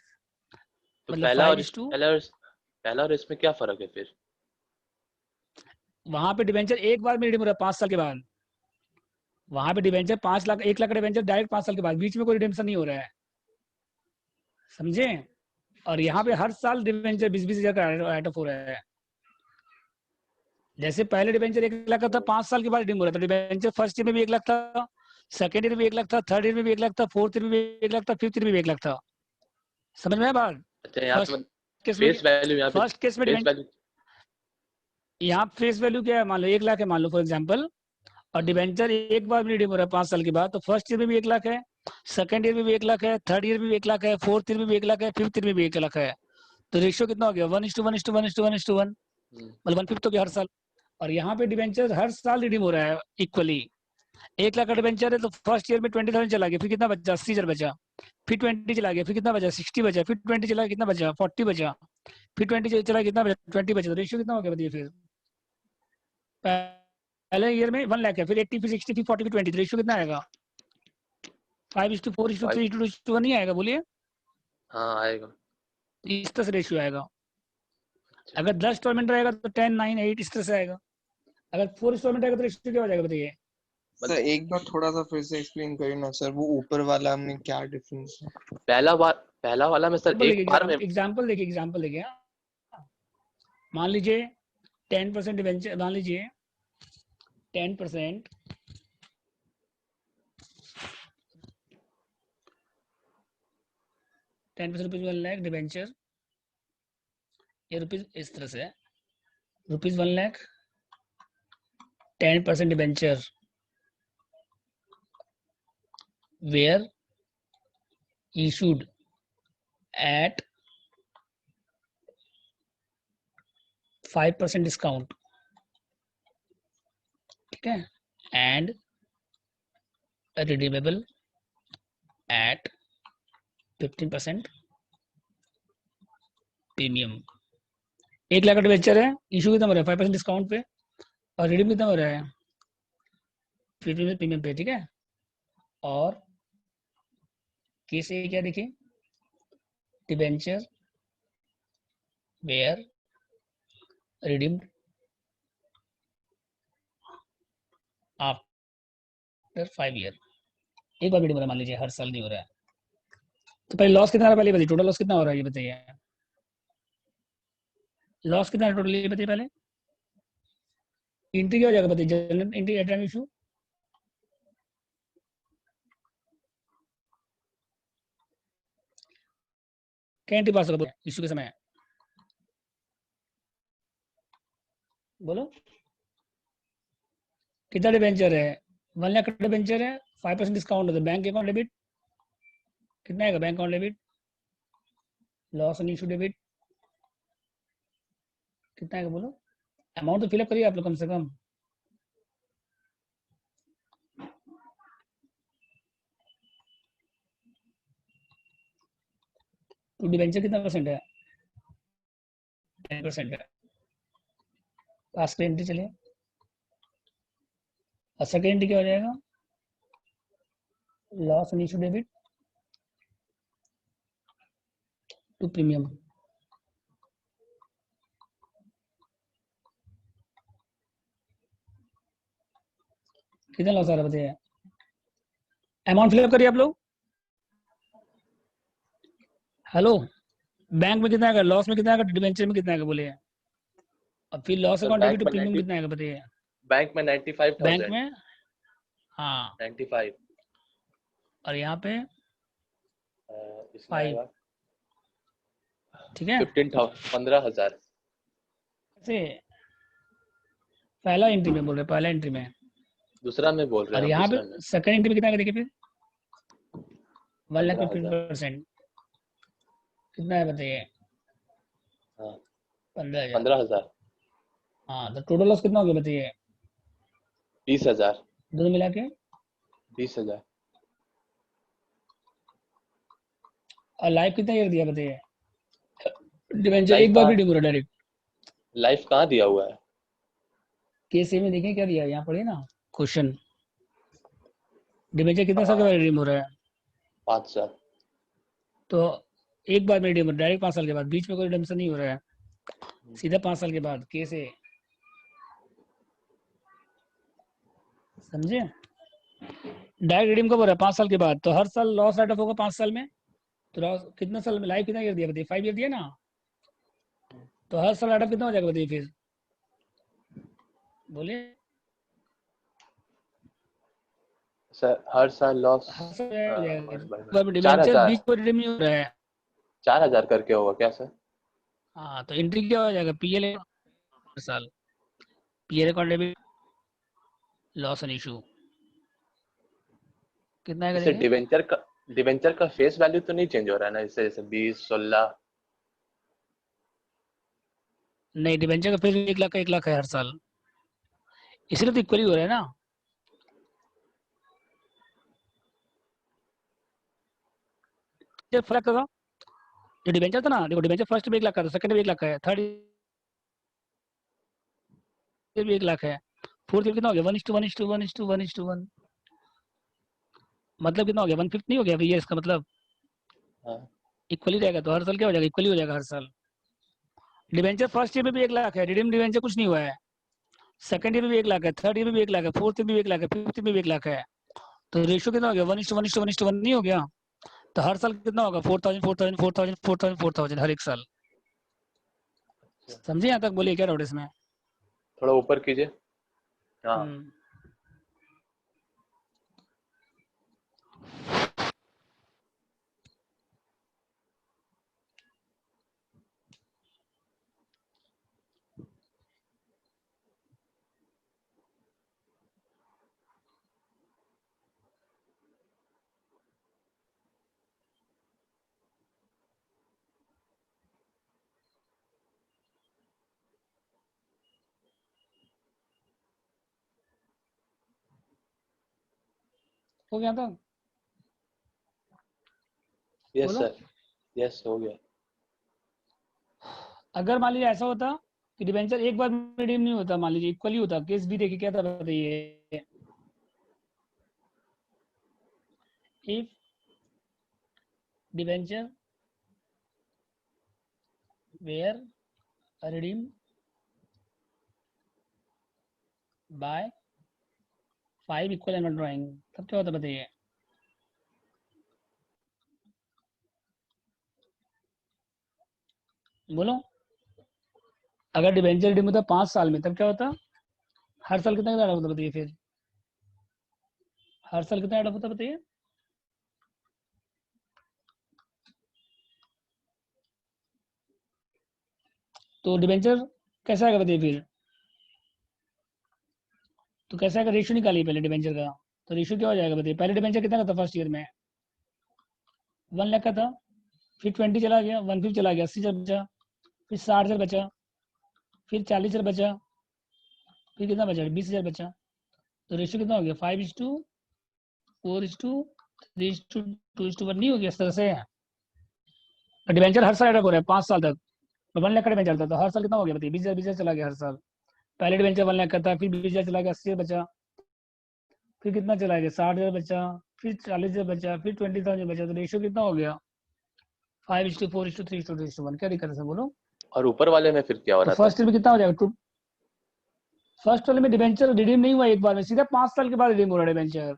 तो मतलब पहला 5 और इज टू। पहला और इसमें क्या फर्क है फिर? वहां पे डिवेंचर एक बार में रिडीम हो रहा है 5 साल के बाद, वहां पे डिवेंचर 5 लाख 1 लाख का डिवेंचर डायरेक्ट 5 साल के बाद, बीच में कोई रिडेम्पशन नहीं हो रहा है, समझे। और यहाँ पे हर साल डिवेंचर 20-20 हजार का राइट ऑफ हो रहा है। जैसे पहले डिवेंचर 1 लाख का था, 5 साल के बाद रिडीम हो रहा था डिवेंचर। फर्स्ट ईयर में भी 1 लाख था, सेकेंड ईयर में भी 1 लाख था, थर्ड ईयर में भी 1 लाख था, फोर्थ ईयर में भी 1 लाख था, फिफ्थ ईयर में भी 1 लाख था। समझ में आया बात। अच्छा यहाँ फर्स्ट पे केस में फेस वैल्यू, यहाँ पे फर्स्ट केस में फेस वैल्यू। यहाँ फेस वैल्यू क्या है, मान लो 1 लाख है मान लो फॉर एग्जाम्पल, और डिवेंचर एक बार भी रिडीम हो रहा है 5 साल के बाद, तो फर्स्ट ईयर में भी 1 लाख है, सेकंड ईयर में भी 1 लाख है, थर्ड ईयर में भी 1 लाख है, फोर्थ ईयर में भी 1 लाख है, फिफ्थ ईयर में भी 1 लाख है। तो रेशियो कितना हो गया 1:1:1:1:1, मतलब 1/5 हो गया हर साल। और यहाँ पे डिवेंचर हर साल रिडीम हो रहा है इक्वली। 1 लाख का डिवेंचर है तो फर्स्ट ईयर में 20,000 चला गया, फिर कितना बचा 80,000 बचा, फिर 20 चला गया, फिर कितना बचा 60 बचा, फिर 20 चला कितना बचा 40 बचा, फिर 20 चला कितना बचा 20 बचा। तो रेशियो कितना हो गया बताइए फिर। पहले ईयर में 1 लाख है, फिर 80, फिर 60, फिर 40, फिर 20, रेशियो कितना आएगा 5:4:3:2:1 नहीं आएगा बोलिए। हाँ आएगा। इस तरह से रेशियो आएगा। अगर 10 इंस्टॉलमेंट रहेगा तो 10, 9, 8 इस तरह से आएगा। अगर 4 इंस्टॉलमेंट आएगा तो रेशियो क्या हो जाएगा बताइए सर एक बार थोड़ा सा फिर से एक्सप्लेन करिए ना सर, वो ऊपर वाला में क्या डिफरेंस है? पहला वाला में सर एक बार में एग्जांपल देखिए मान लीजिए 10% डिवेंचर, मान लीजिए 10% 10% रुपीज 1 लाख डिवेंचर, ये रुपीज इस तरह से है, rupees 1 lakh 10% debenture were issued at 5% discount, ठीक है, and redeemable at 15% premium. 1 lakh का डिवेंचर है, इशू कितना हो रहा है 5% डिस्काउंट पे, और रिडीम कितना हो रहा है 15% प्रीमियम पे, ठीक है। और केस ए क्या देखिए, debenture were redeemed after 5 year, एक बार रिडीम हो रहा है मान लीजिए, हर साल नहीं हो रहा है, तो पहले लॉस कितना हो रहा है, पहले बताइए टोटल लॉस कितना हो रहा है, ये बताइए लॉस कितना है टोटल, ये बताइए पहले। एंट्री क्या हो जाएगा बताइए, general entry at time issue, क्या एंट्री पास होगा इशू के समय, बोलो कितना डिवेंचर है, 1 लाख का डिवेंचर है, 5% डिस्काउंट होता है, बैंक अकाउंट डेबिट कितना आएगा, bank account debit, loss on issue debit कितना आएगा, बोलो अमाउंट तो फिलअप करिए आप लोग कम से कम। तो डिवेंचर कितना परसेंट है, 10% है, पास का एंट्री चलिए, और सेकेंड एंट्री क्या हो जाएगा, loss on issue debit to premium, कितना लॉस आ रहा है बताइए, अमाउंट फिलअप करिए आप लोग। हेलो, बैंक में कितना आएगा, लॉस में कितना आएगा, डिवेंचर में कितना आएगा बोलिए, और फिर loss account debit to premium कितना आएगा बताइए। बैंक में 95,000, बैंक में हाँ 95, और यहाँ पे इसमें आएगा ठीक है, 15,000। से पहला एंट्री में बोल रहे, पहला एंट्री में, दूसरा में बोल रहे और हैं, यहाँ पे दूसरा में सेकंड एंट्री में कितना आएगा देखिए फिर 1 लाख 15,000। 50% कितना है बताइए, हाँ 15,000, 15,000, हाँ तो टोटल लॉस कितना हो गया बताइए 20,000, दोनों मिला के, 20,000। और लाइफ कितना ईयर दिया बताइए, डिवेंचर लाइफ एक बार कहाँ, भी डिमोरा डायरेक्ट, लाइफ कहाँ दिया हुआ है? केस ए में देखें क्या दिया, यहाँ पढ़िए ना क्वेश्चन, डिवेंचर कितना साल के बाद रिडीम हो रहा है, 5 साल। तो एक बार में रिडीम डायरेक्ट 5 साल के बाद, बीच में कोई रिडम्पशन नहीं हो रहा है, सीधा 5 साल के बाद केस ए, समझे, डायरेक्ट रिडीम कब हो रहा है 5 साल के बाद, तो हर साल लॉस राइट ऑफ होगा 5 साल में, तो लॉस कितना साल में, लाइफ कितना ईयर दिया बताइए 5 ईयर दिया ना, तो हर साल राइट ऑफ कितना हो जाएगा बताइए फिर बोलिए, सर हर साल लॉस हर साल हो जाएगा, 4,000, डिवेंचर बीच में रिडीम नहीं हो रहा है, 4,000 करके होगा क्या सर? हाँ तो एंट्री क्या हो जाएगा पीएल हर साल, PL account debit loss on issue कितना आएगा जैसे देखिए, डिवेंचर का फेस वैल्यू तो नहीं चेंज हो रहा है ना, जैसे जैसे 20, 16। नहीं डिवेंचर का फिर 1 लाख का 1 लाख है हर साल, इसलिए तो इक्वली हो रहा है ना, फर्क होगा, जो डिवेंचर था ना, देखो डिवेंचर फर्स्ट में 1 लाख का था, सेकंड में 1 लाख का है, थर्ड भी 1 लाख है, फोर्थ कितना हो गया 1:1:1:1:1:1, मतलब कितना हो गया 1/5 नहीं हो गया ये इसका मतलब, हाँ इक्वली रहेगा, तो हर साल क्या हो जाएगा इक्वली हो जाएगा हर साल। डिवेंचर फर्स्ट ईयर में भी 1 लाख है, रिडीम डिवेंचर कुछ नहीं हुआ है, सेकंड ईयर में भी 1 लाख है, थर्ड ईयर में भी 1 लाख है, फोर्थ ईयर में भी 1 लाख है, फिफ्थ ईयर में भी 1 लाख है। तो रेशियो कितना हो गया? 1:1:1:1 नहीं हो गया? तो हर साल कितना होगा? 4,000 4,000 4,000 4,000 4,000 हर एक साल। समझे? यहाँ तक बोलिए क्या डाउट इसमें? थोड़ा ऊपर कीजिए। हाँ हो गया था? यस बोलो। सर, यस हो गया। अगर मान लीजिए ऐसा होता कि डिबेंचर एक बार रिडीम नहीं होता, मान लीजिए इक्वली होता, केस भी देखिए क्या था बताइए। If debenture were redeem by 5 equal annual drawing, तब क्या होता बताइए? बोलो। अगर डिबेंचर रिडीम होता 5 साल में, तब क्या होता? हर साल कितना ऐड होता बताइए? फिर हर साल कितना ऐड होता बताइए? तो डिबेंचर कैसा आएगा बताइए फिर? तो कैसा आएगा? रेशियो निकालिए पहले डिबेंचर का। तो रेशियो क्या हो जाएगा बताइए? पहले डिबेंचर कितना का था फर्स्ट ईयर में? 1 लाख का था, फिर 20 चला गया, 150 चला गया, 80,000 बचा, फिर 60,000 बचा, फिर 40,000 बचा, फिर कितना बचा? 20,000 बचा। तो रेशियो कितना हो गया? 5:4:3:2:1 नहीं हो गया? इस तरह से डिबेंचर हर साल एडअप हो रहा है 5 साल तक। 1 लाख का डिबेंचर था, तो हर साल कितना हो गया बताइए? 20,000 चला गया हर साल। पहले डिबेंचर 1 लाख का था, फिर 20,000 चला गया, 80,000 बचा, फिर कितना चला गया? 60,000 बचा, फिर 40,000 बचा, फिर 20,000 बचा। तो रेशियो कितना हो गया? 5:4:3:2:1। क्या दिक्कत है बोलो? और ऊपर वाले में फिर क्या हो तो रहा था? फर्स्ट ईयर में कितना हो जाएगा? फर्स्ट वाले में डिबेंचर रिडीम नहीं हुआ एक बार में, सीधा 5 साल के बाद रिडीम हो रहा है डिबेंचर।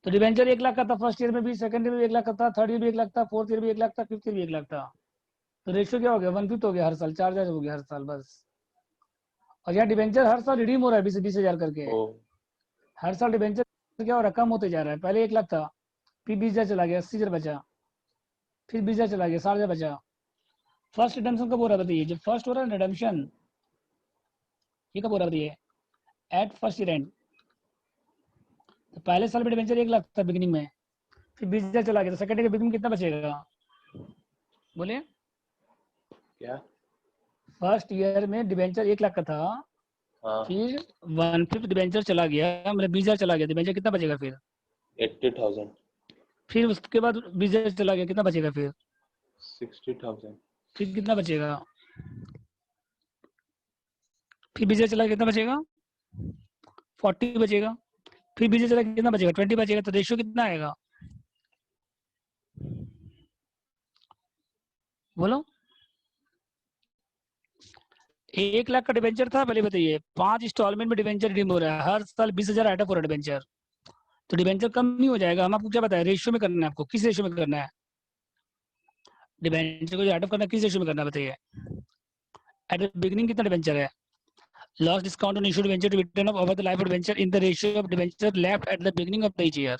तो डिबेंचर 1 लाख का था फर्स्ट ईयर में भी, सेकंड ईयर में 1 लाख का था, थर्ड ईयर भी 1 लाख था, फोर्थ ईयर भी 1 लाख था, फिफ्थ ईयर भी 1 लाख था। तो रेशियो क्या हो गया? 1/5 हो गया हर साल, 4,000 हो गया हर साल बस। और यहाँ डिबेंचर हर साल रिडीम हो रहा है 20,000 करके। ओ हर साल डिबेंचर क्या हो रहा है? कम होते जा रहा है। पहले 1 लाख था, फिर 20,000 चला गया, 80,000 बचा, फिर 20,000 चला गया, 60,000 बचा। फर्स्ट रिडम्पशन कब हो रहा है बताइए? जब फर्स्ट हो रहा है रिडम्पशन, ये कब हो रहा है बताइए? At first year and. तो पहले साल में डिबेंचर 1 लाख था बिगिनिंग में, फिर 20,000 चला गया, तो सेकंड ईयर के बिगिनिंग कितना बचेगा? बोलिए। क्या? फर्स्ट ईयर में डिबेंचर 1 लाख का था, हाँ फिर 1/5 डिबेंचर चला गया, मतलब 20,000 चला गया, डिबेंचर कितना बचेगा फिर? 80,000 फिर उसके बाद 20,000 चला गया, कितना बचेगा फिर? 60,000 फिर कितना बचेगा? फिर 20,000 चला गया, कितना बचेगा? 40 बचेगा। फिर 20,000 चला गया, कितना बचेगा? 20 बचेगा। तो रेशियो कितना आएगा? बोलो। 1 लाख का डिबेंचर था पहले बताइए, 5 इंस्टॉलमेंट में डिबेंचर रिडीम हो रहा है, हर साल 20,000 एडअप हो रहा है डिबेंचर। तो डिबेंचर कम नहीं हो जाएगा? हम आपको क्या बताया? रेशियो में करना है आपको। किस रेशियो में करना है डिबेंचर को? जो एडअप करना है किस रेशियो में करना है बताइए? एट द बिगिनिंग कितना डिबेंचर है? Loss discount on issued debenture to be written over the life of debenture in the ratio of debenture left at the beginning of the each year.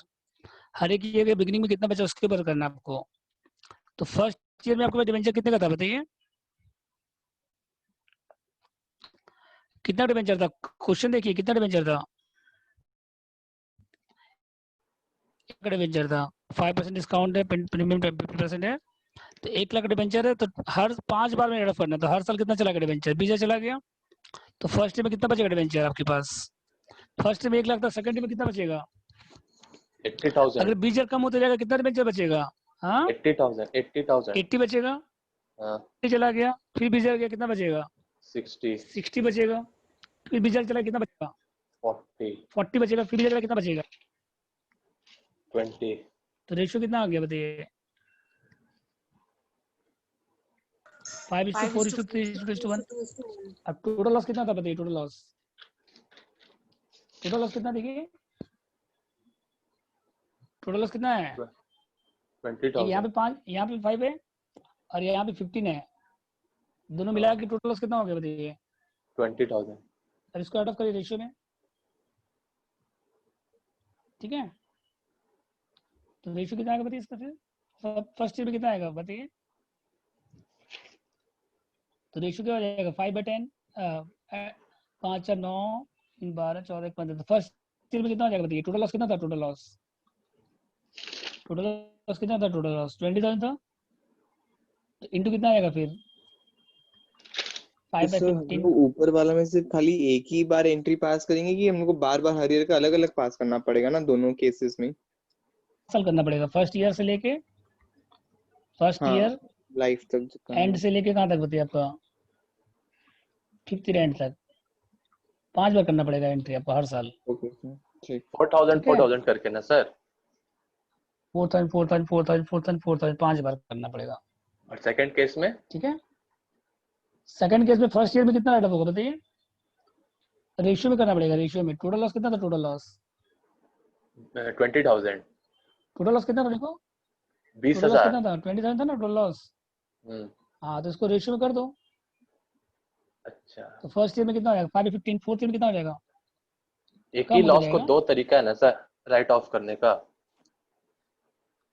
हर एक year के beginning में कितना बचा उसके ऊपर करना है आपको। तो फर्स्ट ईयर में आपको डिबेंचर कितने का था बताइए? कितना डिबेंचर था? क्वेश्चन देखिए, कितना डिबेंचर था? एक डिबेंचर था, 5% डिस्काउंट है, प्रीमियम 50% है, तो 1 लाख डिबेंचर है, तो हर 5 बार में एडअप करना, तो हर साल कितना चला गया डिबेंचर? 20,000 चला गया। तो फर्स्ट ईयर में कितना बचेगा डिबेंचर आपके पास? फर्स्ट ईयर में 1 लाख था, सेकंड ईयर में कितना बचेगा? 80,000 अगर 20,000 कम होते जाएगा, कितना डिबेंचर बचेगा? हाँ 80,000 80,000 80 बचेगा। हाँ 80 चला गया, फिर 20,000 गया, कितना बचेगा? 60 60 बचेगा। फिर 20,000 चला, कितना बचेगा? 40 40 बचेगा। फिर 20,000 कितना बचेगा? 20 तो रेशियो कितना आ गया बताइए? 5:4:3:1। अब टोटल लॉस कितना था बताइए? टोटल लॉस कितना? देखिए टोटल लॉस कितना है? यहाँ 20,000। पे 5, यहाँ पे 5 है और यहाँ पे 15 है। दोनों मिला के टोटल लॉस कितना हो गया बताइए? 20,000। अब इसको आउट ऑफ करिए रेशियो में, ठीक है? तो रेशियो कितना आएगा बताइए इसका? फिर फर्स्ट ईयर में कितना आएगा बताइए? तो रेशियो क्या हो जाएगा? 5/10, 5 और 9, 12, 14, 15। तो फर्स्ट ईयर में कितना हो जाएगा बताइए? टोटल लॉस कितना था? टोटल लॉस कितना था? टोटल लॉस 20,000 था। तो इंटू कितना आएगा फिर? 5/15। लोग ऊपर वाला में सिर्फ खाली एक ही बार एंट्री पास करेंगे कि हम लोग को बार बार हर ईयर का अलग अलग पास करना पड़ेगा ना दोनों केसेस में? साल करना पड़ेगा, फर्स्ट ईयर से लेके फर्स्ट हाँ, ईयर लाइफ तक जितना एंड है। से लेके कहाँ तक बताइए आपका? 5th ईयर एंड तक 5 बार करना पड़ेगा एंट्री आपको हर साल। ओके सर, ठीक। 4,000 ठीक है? 4,000 करके ना सर। 4,000 4,000 4,000 4,000 4,000 5 बार करना पड़ेगा। और सेकंड केस में ठीक है? सेकंड केस में फर्स्ट ईयर में कितना राइट ऑफ होगा बताइए? रेशियो में करना पड़ेगा। रेशियो में टोटल लॉस कितना था? Total loss 20,000। कितना था देखो? Total loss 20,000। कितना था? 20,000 था ना टोटल लॉस। हाँ, तो इसको रेशियो में कर दो। अच्छा, तो फर्स्ट ईयर में कितना हो जाएगा? 5/15। फोर्थ ईयर में कितना हो जाएगा? एक ही कम होता लॉस को जाएगा। 2 तरीका है ना सर राइट ऑफ करने का?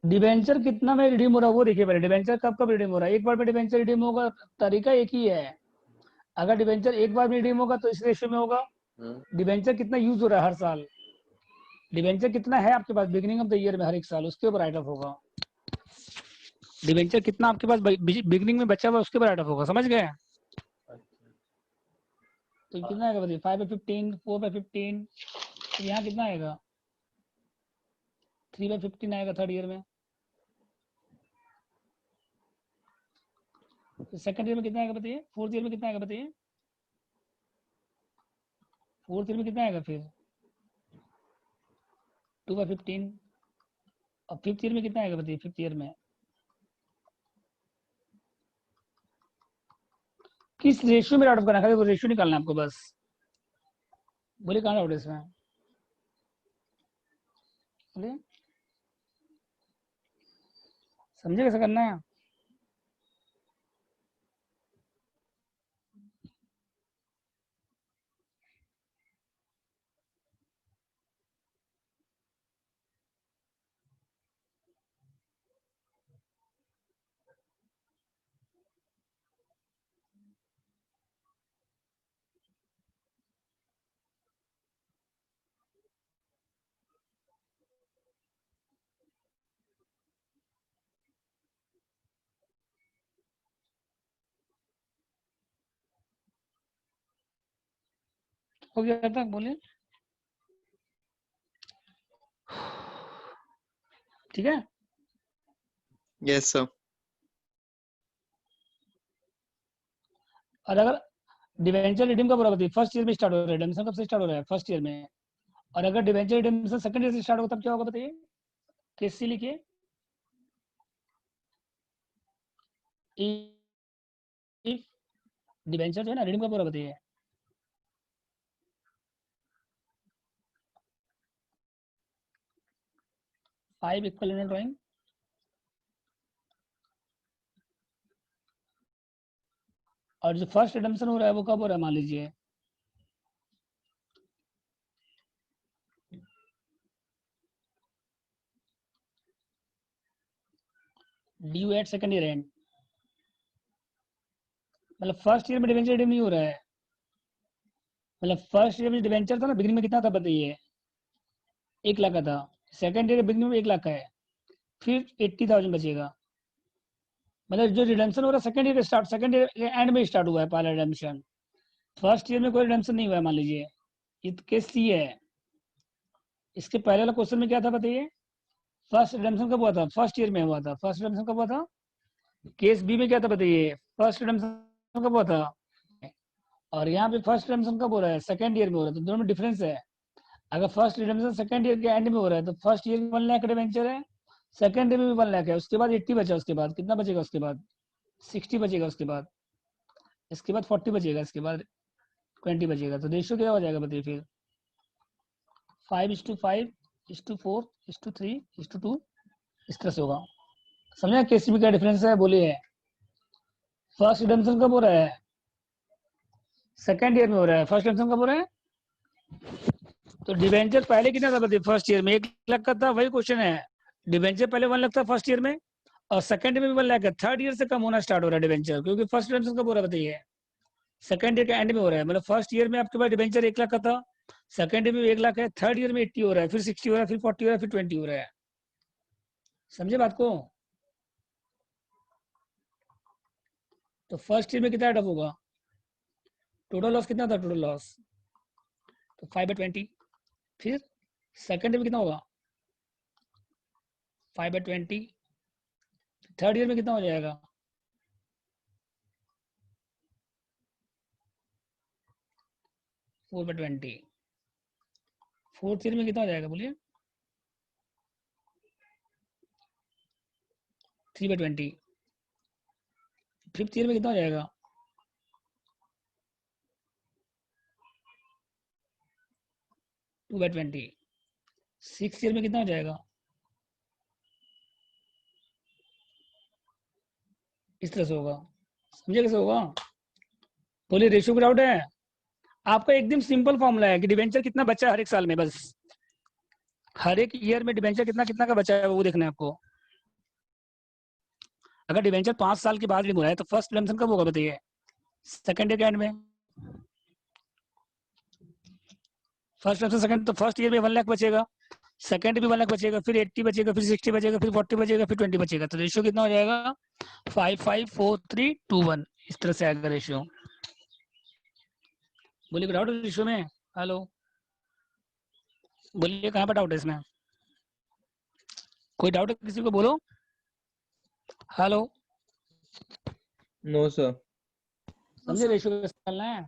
डिबेंचर कितना में रिडीम हो रहा है वो देखिए पहले। डिबेंचर कब कब रिडीम हो रहा है? एक बार में डिबेंचर रिडीम होगा, तरीका एक ही है। अगर डिबेंचर एक बार में रिडीम होगा तो इस रेशियो में होगा। डिबेंचर कितना यूज हो रहा है हर साल, डिबेंचर कितना है आपके पास बिगिनिंग ऑफ द ईयर में हर एक साल, उसके ऊपर राइट ऑफ होगा। डिबेंचर कितना आपके पास बिगिनिंग में बचा हुआ उसके ऊपर राइट ऑफ होगा। समझ गए? तो कितना आएगा बताइए? 5/15, 4/15। तो यहाँ कितना आएगा? 3/15 आएगा थर्ड ईयर में। तो सेकंड ईयर में कितना आएगा बताइए? फोर्थ ईयर में कितना आएगा बताइए? फोर्थ ईयर में कितना आएगा फिर? 2/15। और फिफ्थ ईयर में कितना आएगा बताइए? फिफ्थ ईयर में किस रेशियो में राउट ऑफ करना है? वो रेशियो निकालना है आपको बस। बोलिए कहाँ डाउट है इसमें? बोलिए, समझे कैसे करना है? हो गया तक? बोलिए। ठीक है? Yes sir. और अगर डिवेंचर रिडीम कब हो रहा है? फर्स्ट ईयर में स्टार्ट हो रहा है। रिडेम्पशन कब से स्टार्ट हो रहा है? फर्स्ट ईयर में। और अगर डिवेंचर रिडेम्पशन सेकंड ईयर से स्टार्ट होगा तब क्या होगा बताइए? केस सी लिखिए। इफ डिवेंचर जो है ना रिडीम कब हो रहा है बताइए? Five equal unit drawing. और जो फर्स्ट रिडेम्पशन हो रहा है वो कब हो रहा है मान लीजिए? Due eight second year and. मतलब फर्स्ट ईयर में डिवेंचर रिडीम नहीं हो रहा है। मतलब फर्स्ट ईयर में डिवेंचर था ना बिगिनिंग में कितना था बताइए? 1 लाख का था। सेकंड ईयर बिगिनिंग में 1 लाख का है, फिर 80,000 बचेगा। मतलब जो रिडेम्पशन हो रहा है सेकंड ईयर एंड में स्टार्ट हुआ है पहला रिडेम्पशन। फर्स्ट ईयर में कोई रिडेम्पशन नहीं हुआ है मान लीजिए। ये तो केस सी है। इसके पहले वाला क्वेश्चन में क्या था बताइए? फर्स्ट रिडेम्पशन कब हुआ था? फर्स्ट ईयर में हुआ था। फर्स्ट रिडेम्पशन कब हुआ था? केस बी में क्या था बताइए? फर्स्ट रिडेम्पशन कब हुआ था? और यहाँ पे फर्स्ट रिडेम्पशन कब हो रहा है? सेकंड ईयर में हो रहा है। तो दोनों में डिफरेंस है। अगर फर्स्ट रिडेम्पशन सेकंड ईयर के एंड में हो रहा है तो फर्स्ट ईयर में 1 लाख डिवेंचर है, सेकंड ईयर में भी 1 लाख है। उसके बाद 80 बचा। उसके बाद कितना बचेगा? उसके बाद 60 बचेगा। उसके बाद इसके बाद 40 बचेगा, इसके बाद 20 बचेगा, तो रेशियो क्या हो जाएगा बताइए फिर? 5:5:4:3:2 इस तरह से होगा। समझा केसी में क्या डिफरेंस है? बोलिए। फर्स्ट रिडम्पशन कब हो रहा है? सेकेंड ईयर में हो रहा है। फर्स्ट रिडम्पशन कब हो रहा है? तो डिवेंचर पहले कितना था बताइए? फर्स्ट ईयर में 1 लाख का था, वही क्वेश्चन है। डिवेंचर पहले 1 लाख था फर्स्ट ईयर में, और सेकंड में भी 1 लाख है। थर्ड ईयर से कम होना स्टार्ट हो रहा है डिवेंचर, क्योंकि फर्स्ट रिडम्पशन कब हो रहा है बताइए? सेकंड ईयर के एंड में हो रहा है। मतलब फर्स्ट ईयर में आपके पास डिवेंचर 1 लाख का था, सेकंड ईयर में 1 लाख है, थर्ड ईयर में 80 हो रहा है, फिर 60 हो रहा है, फिर 40 हो रहा है, फिर 20 हो रहा है। समझे बात को? तो फर्स्ट ईयर में कितना एडअप होगा? टोटल लॉस कितना था? टोटल लॉस तो 5/20। फिर सेकंड ईयर में कितना होगा? 5/20। थर्ड ईयर में कितना हो जाएगा? 4/20। फोर्थ ईयर में कितना हो जाएगा बोलिए? 3/20। फिफ्थ ईयर में कितना हो जाएगा? 2/20। सिक्स ईयर में कितना हो जाएगा? इस तरह से होगा। समझे कैसे होगा? बोलिए। रेशियो का डाउट है? आपका एकदम सिंपल फॉर्मूला है कि डिवेंचर कितना बचा है हर एक साल में, बस हर एक ईयर में डिवेंचर कितना कितना का बचा है वो देखना है आपको। अगर डिवेंचर 5 साल के बाद रिन्यू है तो फर्स्ट रिडम्पशन कब होगा बताइए? सेकंड ईयर के एंड में। फर्स्ट रिडम्पशन सेकंड, तो फर्स्ट ईयर में 1 लाख बचेगा, सेकंड में 1 लाख बचेगा, फिर 80 बचेगा, फिर 60 बचेगा, फिर 40 बचेगा, फिर 20 बचेगा। तो रेशियो कितना हो जाएगा? 5:5:4:3:2:1 इस तरह से आएगा रेशियो। बोलिए डाउट है रेशियो में? हेलो बोलिए, कहाँ पर डाउट है इसमें? कोई डाउट है किसी को? बोलो। हेलो। No sir. समझे रेशियो कैसे निकालना है?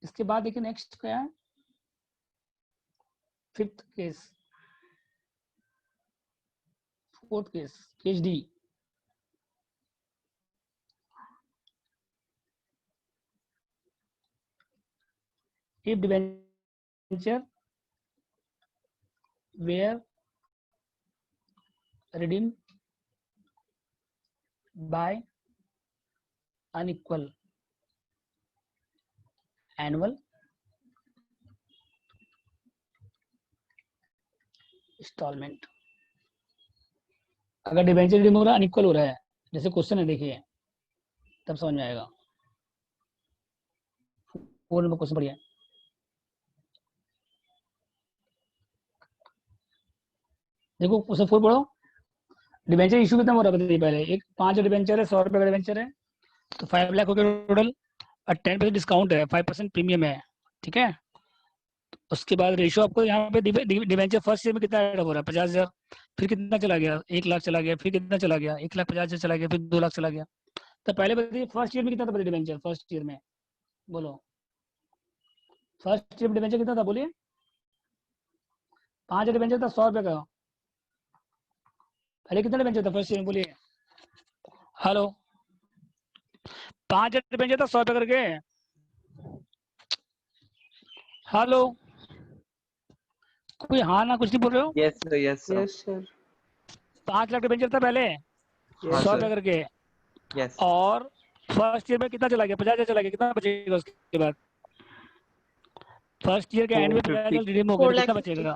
इसके बाद देखिए नेक्स्ट क्या है? Fifth case, fourth case, case D. if debenture were redeemed by unequal annual installment। अगर डिबेंचर रिडीम हो रहा है, अनइक्वल हो रहा है, जैसे क्वेश्चन है देखिए, तब समझ में आएगा। 4 नंबर क्वेश्चन पढ़िए। देखो क्वेश्चन 4 पढ़ो। डिबेंचर इशू कितना हो रहा है पहले? एक 5 डिबेंचर है, 100 रुपए का डिबेंचर है, तो 5 लाख हो गया टोटल, और 10% डिस्काउंट है, 5% प्रीमियम है, ठीक है। उसके बाद रेशियो आपको यहाँ पे डिबेंचर फर्स्ट ईयर में कितना ऐड हो रहा है? 50,000, फिर कितना चला गया? 1 लाख चला गया, फिर कितना चला गया? 1,50,000 चला गया, फिर 2 लाख चला गया। तो पहले बताइए फर्स्ट ईयर में कितना था डिबेंचर? फर्स्ट ईयर में बोलो, फर्स्ट ईयर में डिबेंचर कितना था बोलिए? 5 डिबेंचर था 100 रुपए का। पहले कितना डिबेंचर था फर्स्ट ईयर में बोलिए? हेलो। 5 डिबेंचर था 100 रुपए करके। हेलो, कोई हाँ ना कुछ नहीं बोल रहे हो? Yes sir, yes sir. Yes sir. 5 lakh debenture था पहले, हाँ 100 सर। रुपए करके, यस। और फर्स्ट ईयर में कितना चला गया? 50,000 चला गया, कितना बचेगा उसके बाद? फर्स्ट ईयर के एंड में 50,000 रिडीम हो गया, तो कितना बचेगा?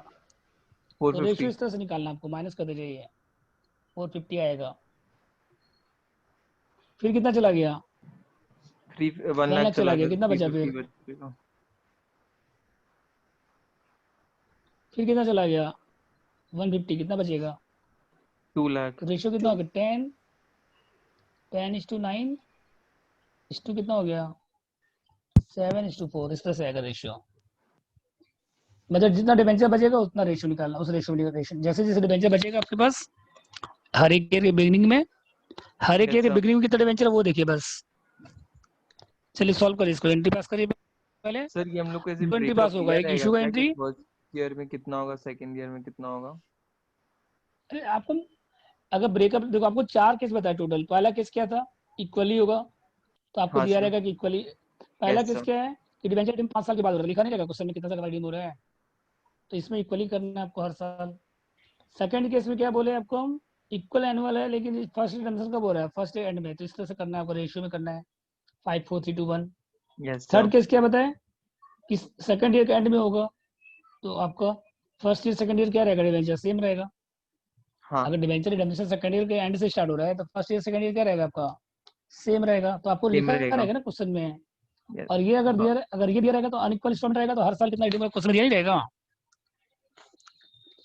तो रेशियो 450। इस तरह से निकालना, आपको माइनस कर दीजिए, 450 आएगा। फिर कितना चला गया? 1 1 लाख लाख चला गया, कितना बचा 350 फिर? बचेगा। फिर कितना चला गया? 150, कितना बचेगा? 2 लाख। तो रेशियो कितना हो गया? 10:9 कितना हो गया? 7:4 इस तरह से आएगा रेशियो। मतलब जितना डिबेंचर बचेगा उतना रेशियो निकालना, उस रेशियो में रेशियो जैसे जैसे डिबेंचर बचेगा आपके पास हर एक ईयर के बिगिनिंग में, हर एक ईयर के बिगिनिंग में कितना डिबेंचर है वो देखिए बस। चलिए सॉल्व करिए इसको, एंट्री पास करिए पहले। सर ये हम लोग को ऐसे 2 एंट्री ब्रेकअप पास होगा, दिया एक रहेगा इशू का क्या कि एंट्री। फर्स्ट ईयर में कितना होगा, सेकंड ईयर में कितना होगा? अरे आपको अगर ब्रेकअप देखो आपको 4 केस बताया टोटल। पहला केस क्या था, इक्वली होगा, तो आपको हाँ दिया सर। रहेगा कि इक्वली। पहला यस केस सर। क्या है कि डिबेंचर रिडीम 5 साल के बाद हो रहा है, लिखा नहीं रहेगा क्वेश्चन में कितना साल रिडीम हो रहा है, तो इसमें इक्वली करना है आपको हर साल। सेकंड केस में क्या बोले आपको हम, इक्वल एनुअल है लेकिन फर्स्ट रिडम्पशन कब हो रहा है, फर्स्ट एंड में, तो इस तरह से करना है आपको, रेशियो में करना है 5 4 3 2 1। Yes sir. थर्ड केस क्या बताए कि सेकंड ईयर के एंड में होगा, तो आपका फर्स्ट ईयर सेकंड ईयर क्या रहेगा, डिबेंचर सेम रहेगा। हाँ। अगर डिबेंचर रिडम्पशन सेकंड ईयर के एंड से स्टार्ट हो रहा है तो फर्स्ट ईयर सेकंड ईयर क्या रहेगा आपका, सेम रहेगा। तो आपको सेम लिखा रहेगा। रहेगा ना क्वेश्चन में। यस। और ये अगर हाँ। दिया, अगर ये दिया रहेगा तो अनइक्वल इंस्टॉलमेंट रहेगा, तो हर साल कितना रिडीम क्वेश्चन दिया ही रहेगा।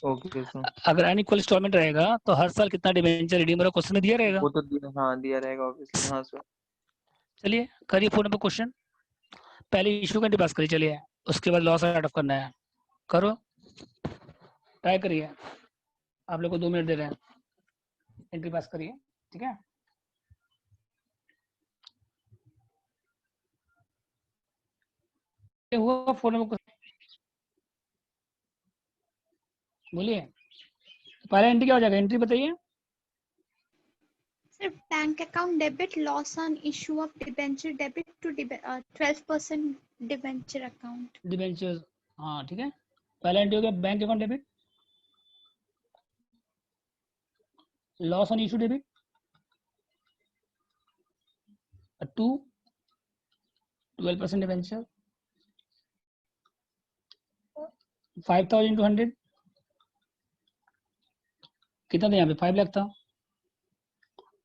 Okay sir. अगर अनइक्वल इंस्टॉलमेंट रहेगा तो हर साल कितना डिबेंचर रिडीम क्वेश्चन में दिया रहेगा। वो तो हाँ दिया रहेगा ऑब्वियसली। हाँ सर। चलिए करिए 4 नंबर क्वेश्चन। पहले इशू का पास करिए, चलिए उसके बाद लॉस राइट ऑफ करना है, करो ट्राई करिए। आप लोग को 2 मिनट दे रहे हैं, एंट्री पास करिए, ठीक है। ये हुआ 4 नंबर क्वेश्चन, बोलिए। पहला एंट्री क्या हो जाएगा, एंट्री बताइए। Sir, bank account debit, loss on issue of debenture, debit to 12% debenture account. Debentures, हाँ ठीक है। पहला एंट्री हो गया bank account debit, loss on issue debit, 2 12% debenture, 5000 into 100 कितना था यहाँ पे, 5 लाख था।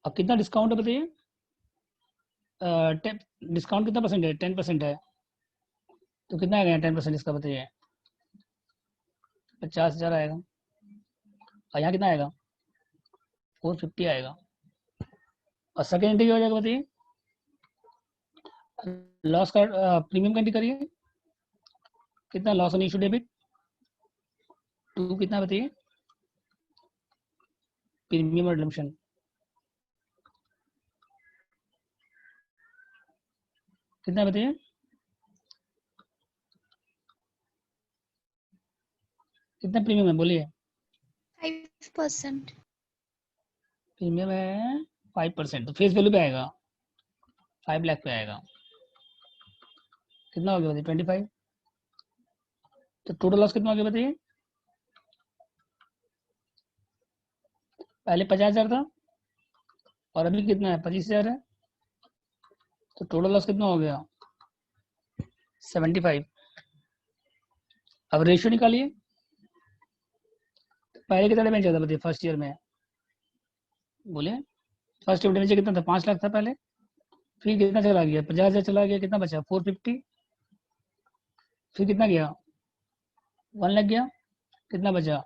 अब कितना डिस्काउंट है बताइए, डिस्काउंट कितना परसेंट है, 10% है, तो कितना आएगा 10% इसका बताइए, 50,000 आएगा। और यहाँ कितना आएगा, 450 आएगा। और सेकेंड एंट्री क्या हो जाएगा बताइए, लॉस का प्रीमियम का एंट्री करिए, कितना लॉस ऑन इशू डेबिट, 2 कितना बताइए, प्रीमियम और रिडम्पशन, कितना बताइए, कितना प्रीमियम है बोलिए। 5%. प्रीमियम है 5%, तो फेस वैल्यू पे आएगा, 5 लाख पे आएगा। कितना हो गया बताइए, 25। तो टोटल लॉस कितना हो गया बताइए, पहले 50,000 था और अभी कितना है, 25,000 है, तो टोटल लॉस कितना हो गया, 75। अब रेशियो निकालिए, पहले कितना डिबेंचर था बताइए फर्स्ट ईयर में, बोलिए। फर्स्ट ईयर डिबेंचर कितना था, 5 लाख था पहले, फिर कितना चला गया, 50,000 चला गया, कितना बचा 450, फिर कितना गया 1 लाख गया, कितना बचा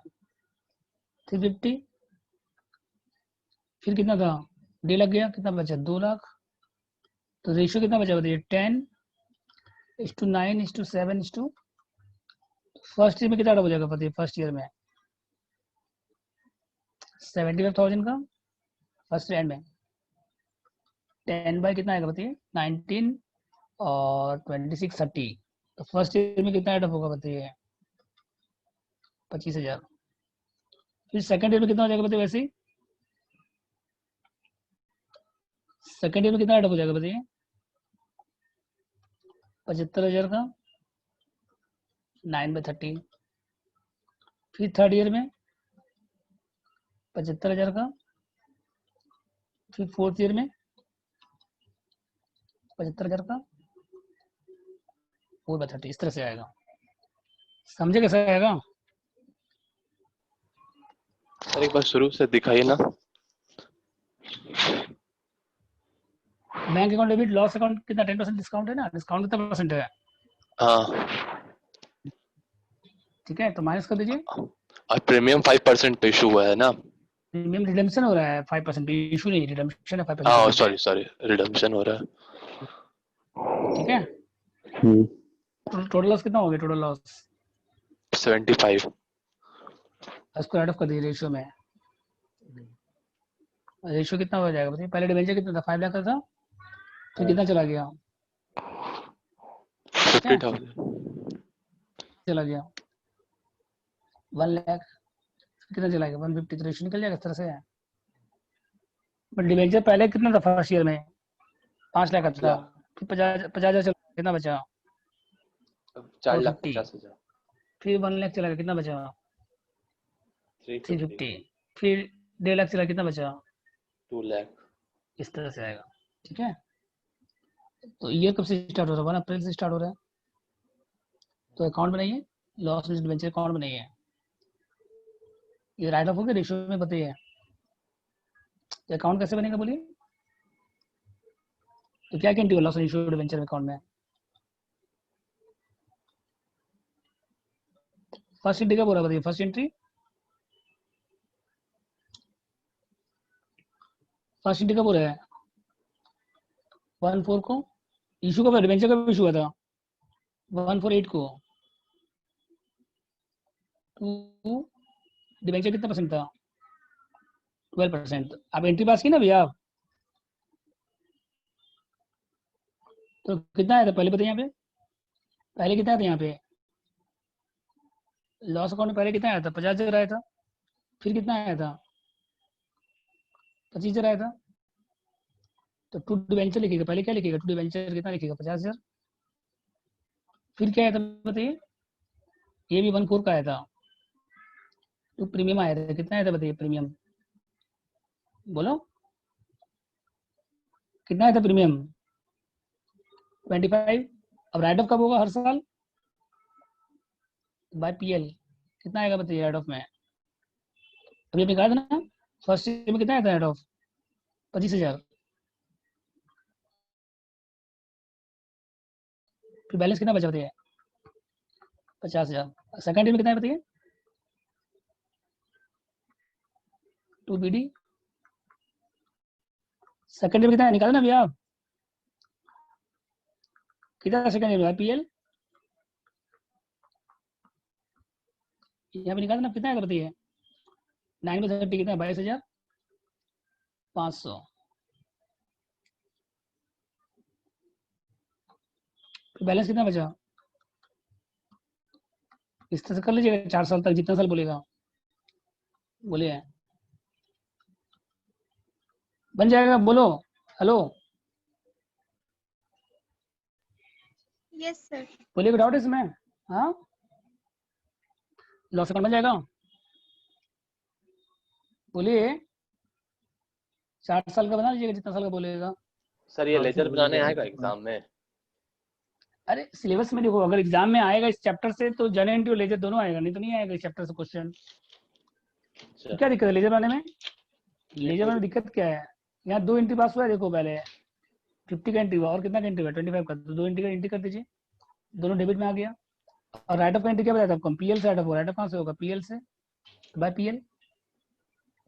350, फिर कितना था 1.5 लाख गया, कितना बचा 2 लाख। तो रेशियो कितना बचा बताइए, 10:9:7:, फर्स्ट ईयर में कितना हो जाएगा बताइए, फर्स्ट ईयर में 75,000 का, फर्स्ट एंड में 10 बाय कितना आएगा बताइए, 19 और 26 30, तो फर्स्ट ईयर में कितना एडअप होगा बताइए, 25,000। फिर सेकंड ईयर में कितना हो जाएगा बताइए, वैसे ही सेकंड ईयर में कितना एडअप हो जाएगा बताइए, 75,000 का 9/30। फिर थर्ड ईयर में 75,000 का, फिर फोर्थ ईयर में 75,000 का 4/30, इस तरह से आएगा। समझे कैसे आएगा, सर एक बार शुरू से दिखाइए ना। Bank account debit, loss account कितना 10% डिस्काउंट है ना, डिस्काउंट कितना परसेंट है, हाँ, ठीक है, तो माइनस कर दीजिए। और प्रीमियम 5% पे इशू हुआ है ना। प्रीमियम रिडेम्पशन हो रहा है 5%, इशू नहीं, रिडेम्पशन है 5% हाँ प्रीमियम पे, सॉरी रिडम्पशन हो रहा ठीक है। है। टोटल लॉस कितना हो गया, टोटल लॉस 75। उसको ऐड ऑफ कर दीजिए रेशियो में। रेशियो कितना हो जाएगा बताइए, पहले डिवेंचर कितना था, 5 लाख का था, फिर कितना चला गया, 50,000। चला गया 1 लाख, कितना चला गया 150, तो रेशियो निकल जाएगा इस तरह से। बट डिवेंचर पहले कितना था फर्स्ट ईयर में? 5 लाख का 5 था, लाख, फिर 50,000 चला, कितना बचा? 450, 4,50,000, फिर 1 लाख चला गया, कितना बचा? 350, 350, फिर 1.5 लाख चला, कितना बचा? 2 लाख। इस तरह से आएगा। ठीक है, तो ईयर कब से स्टार्ट हो रहा है? 1 अप्रैल से स्टार्ट हो रहा है। तो अकाउंट बनाइए, लॉस में डिवेंचर अकाउंट बनाइए। ये राइट ऑफ हो गया, रेशियो में बताइए अकाउंट कैसे बनेगा, बोलिए। तो क्या एंट्री हो लॉस रेशियो डिवेंचर अकाउंट में? फर्स्ट एंट्री कब हो रहा है बताइए? फर्स्ट एंट्री कब हो रहा है? 1/4 को इशू कब, डिवेंचर कब इशू हुआ था? 1/4/8 को। तो डिवेंचर कितना परसेंट था? 12%। आप एंट्री पास की ना भैया आप, तो कितना आया था पहले बताइए यहाँ पे? पहले कितना आया था यहाँ पे लॉस अकाउंट में? पहले कितना आया था? 50,000 आया था। फिर कितना आया था? 25,000 आया था। तो टू डिवेंचर लिखिएगा, पहले क्या लिखिएगा? टू डिवेंचर कितना लिखिएगा? 50,000। फिर क्या आया था बताइए? ये भी 1/4 का आया था। तो प्रीमियम आया था, कितना आया था बताइए प्रीमियम? बोलो कितना आया था प्रीमियम? 25। अब राइट ऑफ कब होगा? हर साल बाय पीएल। कितना आएगा बताइए राइट ऑफ में? अभी आपने कहा था ना फर्स्ट ईयर में कितना आया था राइट ऑफ? 25,000। फिर बैलेंस कितना बचा बताइए? 50,000। सेकंड ईयर में कितना है बताइए? 2 BD। सेकंड ईयर में कितना है निकाला ना भैया आप? कितना सेकंड ईयर में पीएल? यहाँ पे निकाला ना, कितना है बताइए? 9 में 30 कितना है? 22,500। फिर बैलेंस कितना बचा? इस तरह से कर लीजिएगा 4 साल तक, जितना साल बोलेगा बोलिए। बन जाएगा, बोलो हेलो, Yes, sir. बोलिए कोई डाउट है इसमें? हाँ, लॉस अकाउंट बन जाएगा, बोलिए। 4 साल का बना लीजिएगा, जितना साल का बोलेगा। सर ये हाँ लेजर सर, बनाने बोलिए। आएगा एग्जाम में? अरे सिलेबस में देखो, अगर एग्जाम में आएगा इस चैप्टर से तो जर्नल एंट्री और लेजर दोनों आएगा, नहीं तो नहीं आएगा इस चैप्टर से क्वेश्चन। अच्छा, क्या दिक्कत है लेजर बनाने में? नहीं लेजर कोई में दिक्कत क्या है? यहाँ 2 एंट्री पास हुआ है, देखो पहले 50 का एंट्री हुआ और कितना का एंट्री हुआ? 25 का। तो 2 एंट्री का एंट्री कर दीजिए, दोनों डेबिट में आ गया। और राइट ऑफ का एंट्री क्या बताया था आपको? पीएल से राइट ऑफ होगा। राइट ऑफ कहाँ से होगा? पीएल से, बाय पीएल।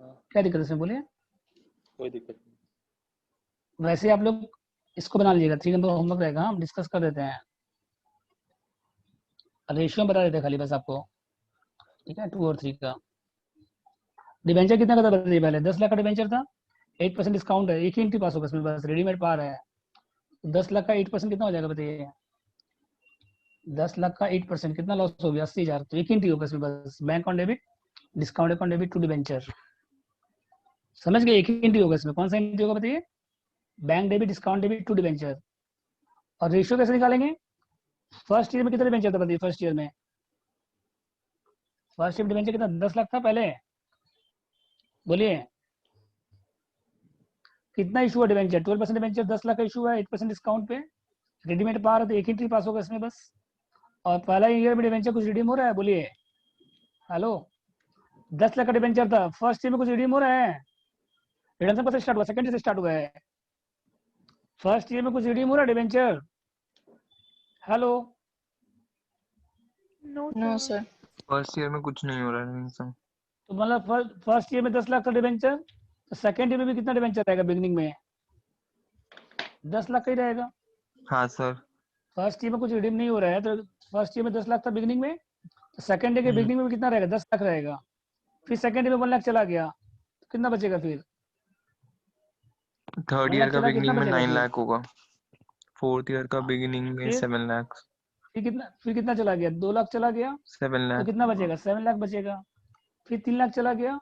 हाँ, क्या दिक्कत है इसमें बोलिए? कोई दिक्कत नहीं। वैसे आप लोग इसको बना लीजिएगा, 3 नंबर होमवर्क रहेगा, हम डिस्कस कर देते हैं, रेशियो बता देते हैं खाली बस आपको। ठीक है, 2 और 3 का। डिवेंचर कितना का था बताइए पहले? 10 लाख का डिवेंचर था, 8% डिस्काउंट है, एक ही एंट्री पास होगा इसमें, बस रेडीमेड पार है। 10 लाख का 8% कितना हो जाएगा बताइए? 10 लाख का 8% कितना लॉस हो गया? 80,000। तो एक ही एंट्री होगा इसमें बस, bank on debit, discount upon debit to debenture. समझ गए? एक ही एंट्री होगा इसमें। कौन सा एंट्री होगा बताइए? Bank debit, discount debit to debenture. और रेशियो कैसे निकालेंगे? फर्स्ट ईयर में कितना डिवेंचर था बताइए? फर्स्ट ईयर में डिवेंचर कितना? 10 लाख था पहले, बोलिए कितना इशू हुआ डिवेंचर? 12% डिवेंचर, 10 लाख का इशू हुआ, 8% डिस्काउंट पे, रेडीमेड पार है, तो एक एंट्री पास होगा इसमें बस। और पहला ईयर में डिवेंचर कुछ रिडीम हो रहा है? बोलिए हेलो, 10 लाख का डिवेंचर था, फर्स्ट ईयर में कुछ रिडीम हो रहा है? रिडम्पशन कब से स्टार्ट हुआ? सेकंड ईयर से स्टार्ट हुआ है। फर्स्ट ईयर में कुछ रिडीम हो रहा है debenture? Hello, No, no sir. Sir. First year में कुछ नहीं हो रहा है रिडम्पशन। तो मतलब फर्स्ट ईयर में 10 लाख का डिवेंचर, तो सेकंड ईयर में भी कितना डिवेंचर रहेगा? बिगनिंग में 10 लाख का ही रहेगा। हाँ सर। फर्स्ट ईयर में कुछ रिडीम नहीं हो रहा है, तो फर्स्ट ईयर में 10 लाख था बिगनिंग में, तो सेकंड ईयर के बिगनिंग में कितना रहेगा? 10 लाख रहेगा। फिर सेकंड ईयर में 1 लाख चला गया, तो कितना बचेगा फिर? थर्ड 1 ईयर लाख का चला, कितना बिगिनिंग में बचेगा 9 फिर? लाख होगा। फोर्थ ईयर का बिगिनिंग में फिर 7 लाख। फिर कितना चला गया? 2 लाख चला गया, 7 तो लाख कितना बचेगा? 7 लाख बचेगा। फिर 3 लाख चला गया,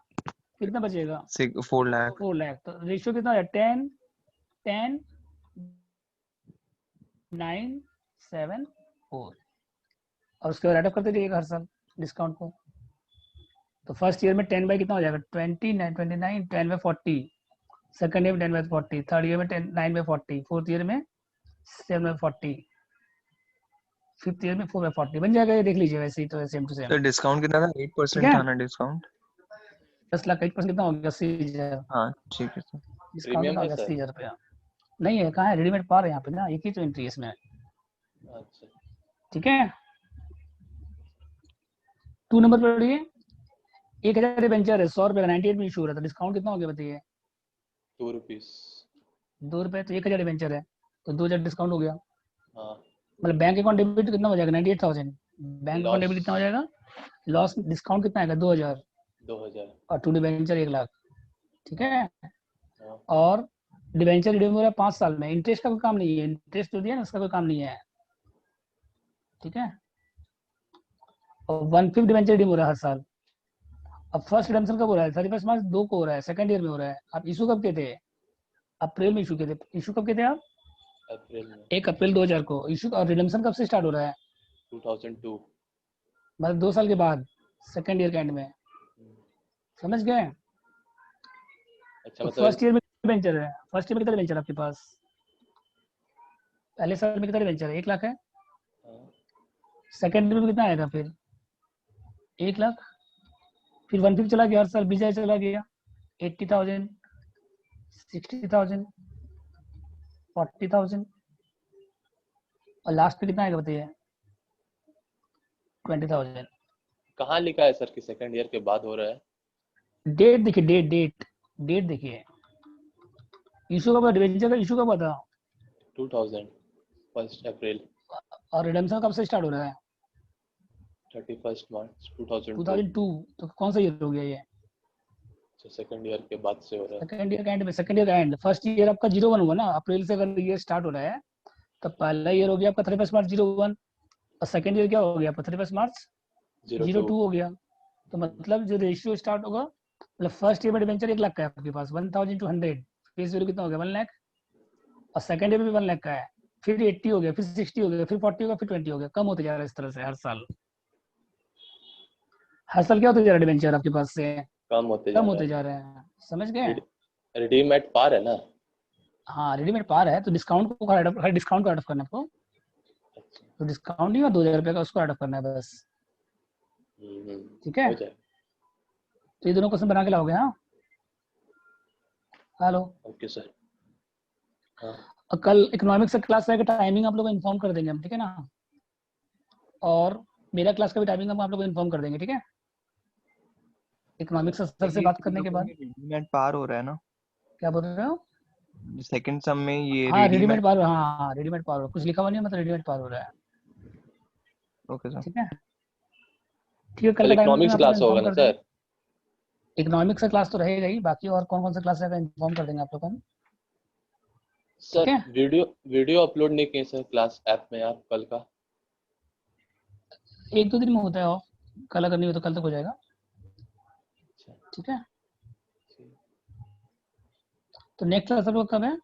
कितना बचेगा 4 लाख 4 लाख। तो रेशियो कितना है 10 10 9 7 4 और उसके बाद राइट ऑफ करते जाइएगा हर साल डिस्काउंट को। तो फर्स्ट ईयर में 10 बाई कितना हो जाएगा 29 29 10 बाई 40, सेकंड ईयर में 10 बाई 40, थर्ड ईयर में 9 बाई 40, फोर्थ ईयर में 7 बाई 40, फिफ्थ ईयर में 4 बाई 40 बन जाएगा। ये देख लीजिए वैसे ही तो सेम टू सेम। तो डिस्काउंट कितना था? 8% है? था ना डिस्काउंट? 10 लाख 8% कितना हो गया 80,000। हाँ ठीक है सर। डिस्काउंट प्रीमियम कितना हो है गया सर? 80,000 रुपया। नहीं है, कहाँ है रेडीमेड पार है यहाँ पे ना, एक ही तो एंट्री है इसमें। अच्छा ठीक है 2 नंबर पर पढ़िए। 1000 डिबेंचर है 100 रुपए का 98 में इशू हो रहा था, डिस्काउंट कितना हो गया बताइए? 2 रुपीस। 2 रुपए तो 1000 डिबेंचर है तो 2000 डिस्काउंट हो गया। हाँ मतलब बैंक अकाउंट डेबिट कितना हो जाएगा 98,000। बैंक अकाउंट डेबिट लॉस कितना हो जाएगा? लॉस डिस्काउंट कितना आएगा 2000 2000। और 2 डिबेंचर 1 लाख। ठीक है हाँ और डिबेंचर रिडीम हो रहा है 5 साल में, इंटरेस्ट का कोई काम नहीं है, इंटरेस्ट जो दिया ना उसका कोई काम नहीं है। ठीक है और 1/5 डिबेंचर रिडीम हो रहा है हर साल। अब फर्स्ट रिडम्पशन कब हो रहा है 31 मार्च 2 को हो रहा है, सेकंड ईयर में हो रहा है। आप इशू कब के थे? अप्रैल में इशू के थे। इशू कब के थे आप? अप्रैल में 1 अप्रैल 2000 को इशू। और रिडम्पशन कब से स्टार्ट हो रहा है? 2002। मतलब 2 साल के बाद सेकंड ईयर के एंड में। समझ गए? अच्छा तो मतलब फर्स्ट ईयर में डिबेंचर है, फर्स्ट ईयर में कितना डिबेंचर आपके पास? पहले साल में कितना डिबेंचर है 1 लाख है। हाँ, सेकंड ईयर में कितना आएगा फिर 1 लाख। फिर 1/5 चला गया हर साल, बीजा चला गया 80,000 60,000 40,000 और लास्ट पे कितना आएगा बताइए 20,000। कहाँ लिखा है सर कि सेकंड ईयर के बाद हो रहा है? डेट देखिए, डेट देखिए। इशू कब, डिबेंचर का इशू कब था? 2000 1 अप्रैल। और रिडेम्पशन कब से स्टार्ट हो रहा है? 31 मार्च 2002। 2002। तो कौन सा ईयर हो गया ये? सेकंड ईयर के बाद से हो रहा है। सेकंड ईयर का एंड में, सेकंड ईयर का एंड। फर्स्ट ईयर आपका 01 हुआ ना, अप्रैल से अगर ये स्टार्ट हो रहा है तो पहला ईयर हो गया आपका 31 मार्च 01 और सेकंड ईयर क्या हो गया आपका 31 मार्च 02 हो गया। तो मतलब जो रेशियो स्टार्ट होगा, मतलब फर्स्ट ईयर में डिबेंचर 1 लाख का है आपके पास 1200, फेस वैल्यू कितना हो गया 1 लाख और सेकंड ईयर में भी 1 लाख का है, फिर 80 हो गया, फिर 60 हो गया, फिर 40 हो गया, फिर 20 हो गया, कम होते जा रहा है इस तरह से हर साल। हर साल क्या होते जा रहा है डिबेंचर आपके पास से कम होते कम जा होते रहा जा रहे हैं। समझ गए? है। रिडीम एट पार है ना? हाँ रेडीमेड पार है तो डिस्काउंट को हर डिस्काउंट को ऐड ऑफ करना है आपको। अच्छा तो डिस्काउंट नहीं हुआ 2000 रुपये का, उसको ऐड ऑफ करना है बस। ठीक है हो जाए। तो ये दोनों क्वेश्चन बना के लाओगे। हाँ हेलो। Okay sir. हाँ और कल इकोनॉमिक्स का क्लास रहेगा, टाइमिंग आप लोग को इन्फॉर्म कर देंगे हम, ठीक है ना? और मेरा क्लास का भी टाइमिंग हम आप लोग को इन्फॉर्म कर देंगे, ठीक है? इकोनॉमिक्स सर से बात करने के बाद। रेडीमेड पार हो रहा है ना क्या बोल रहे हो? सेकंड सम में? ये हाँ रेडीमेड रेडीमेड। पार, हाँ रेडीमेड पार हो रहा है, कुछ लिखा हुआ नहीं है, मतलब रेडीमेड पार हो रहा है। Okay sir. ठीक है ठीक है, कल कल का टाइमिंग इकोनॉमिक्स आप लोग क्लास होगा इन्फॉर्म ना कर देंगे। सर? इकोनॉमिक्स का क्लास तो रहेगा ही, बाकी और कौन कौन सा क्लास रहेगा इन्फॉर्म कर देंगे आप लोग को हम। सर है? वीडियो अपलोड नहीं किए सर क्लास ऐप में आप कल का? 1-2 दिन में होता है ऑफ, कल अगर नहीं हो तो कल तक हो जाएगा। अच्छा ठीक है तो नेक्स्ट क्लास आप लोग कब है?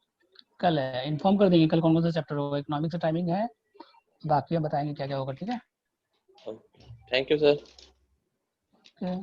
कल है, इन्फॉर्म कर देंगे कल कौन कौन सा चैप्टर होगा। इकोनॉमिक्स का टाइमिंग है, बाकी हम बताएंगे क्या क्या होगा। ठीक है थैंक यू सर। Okay.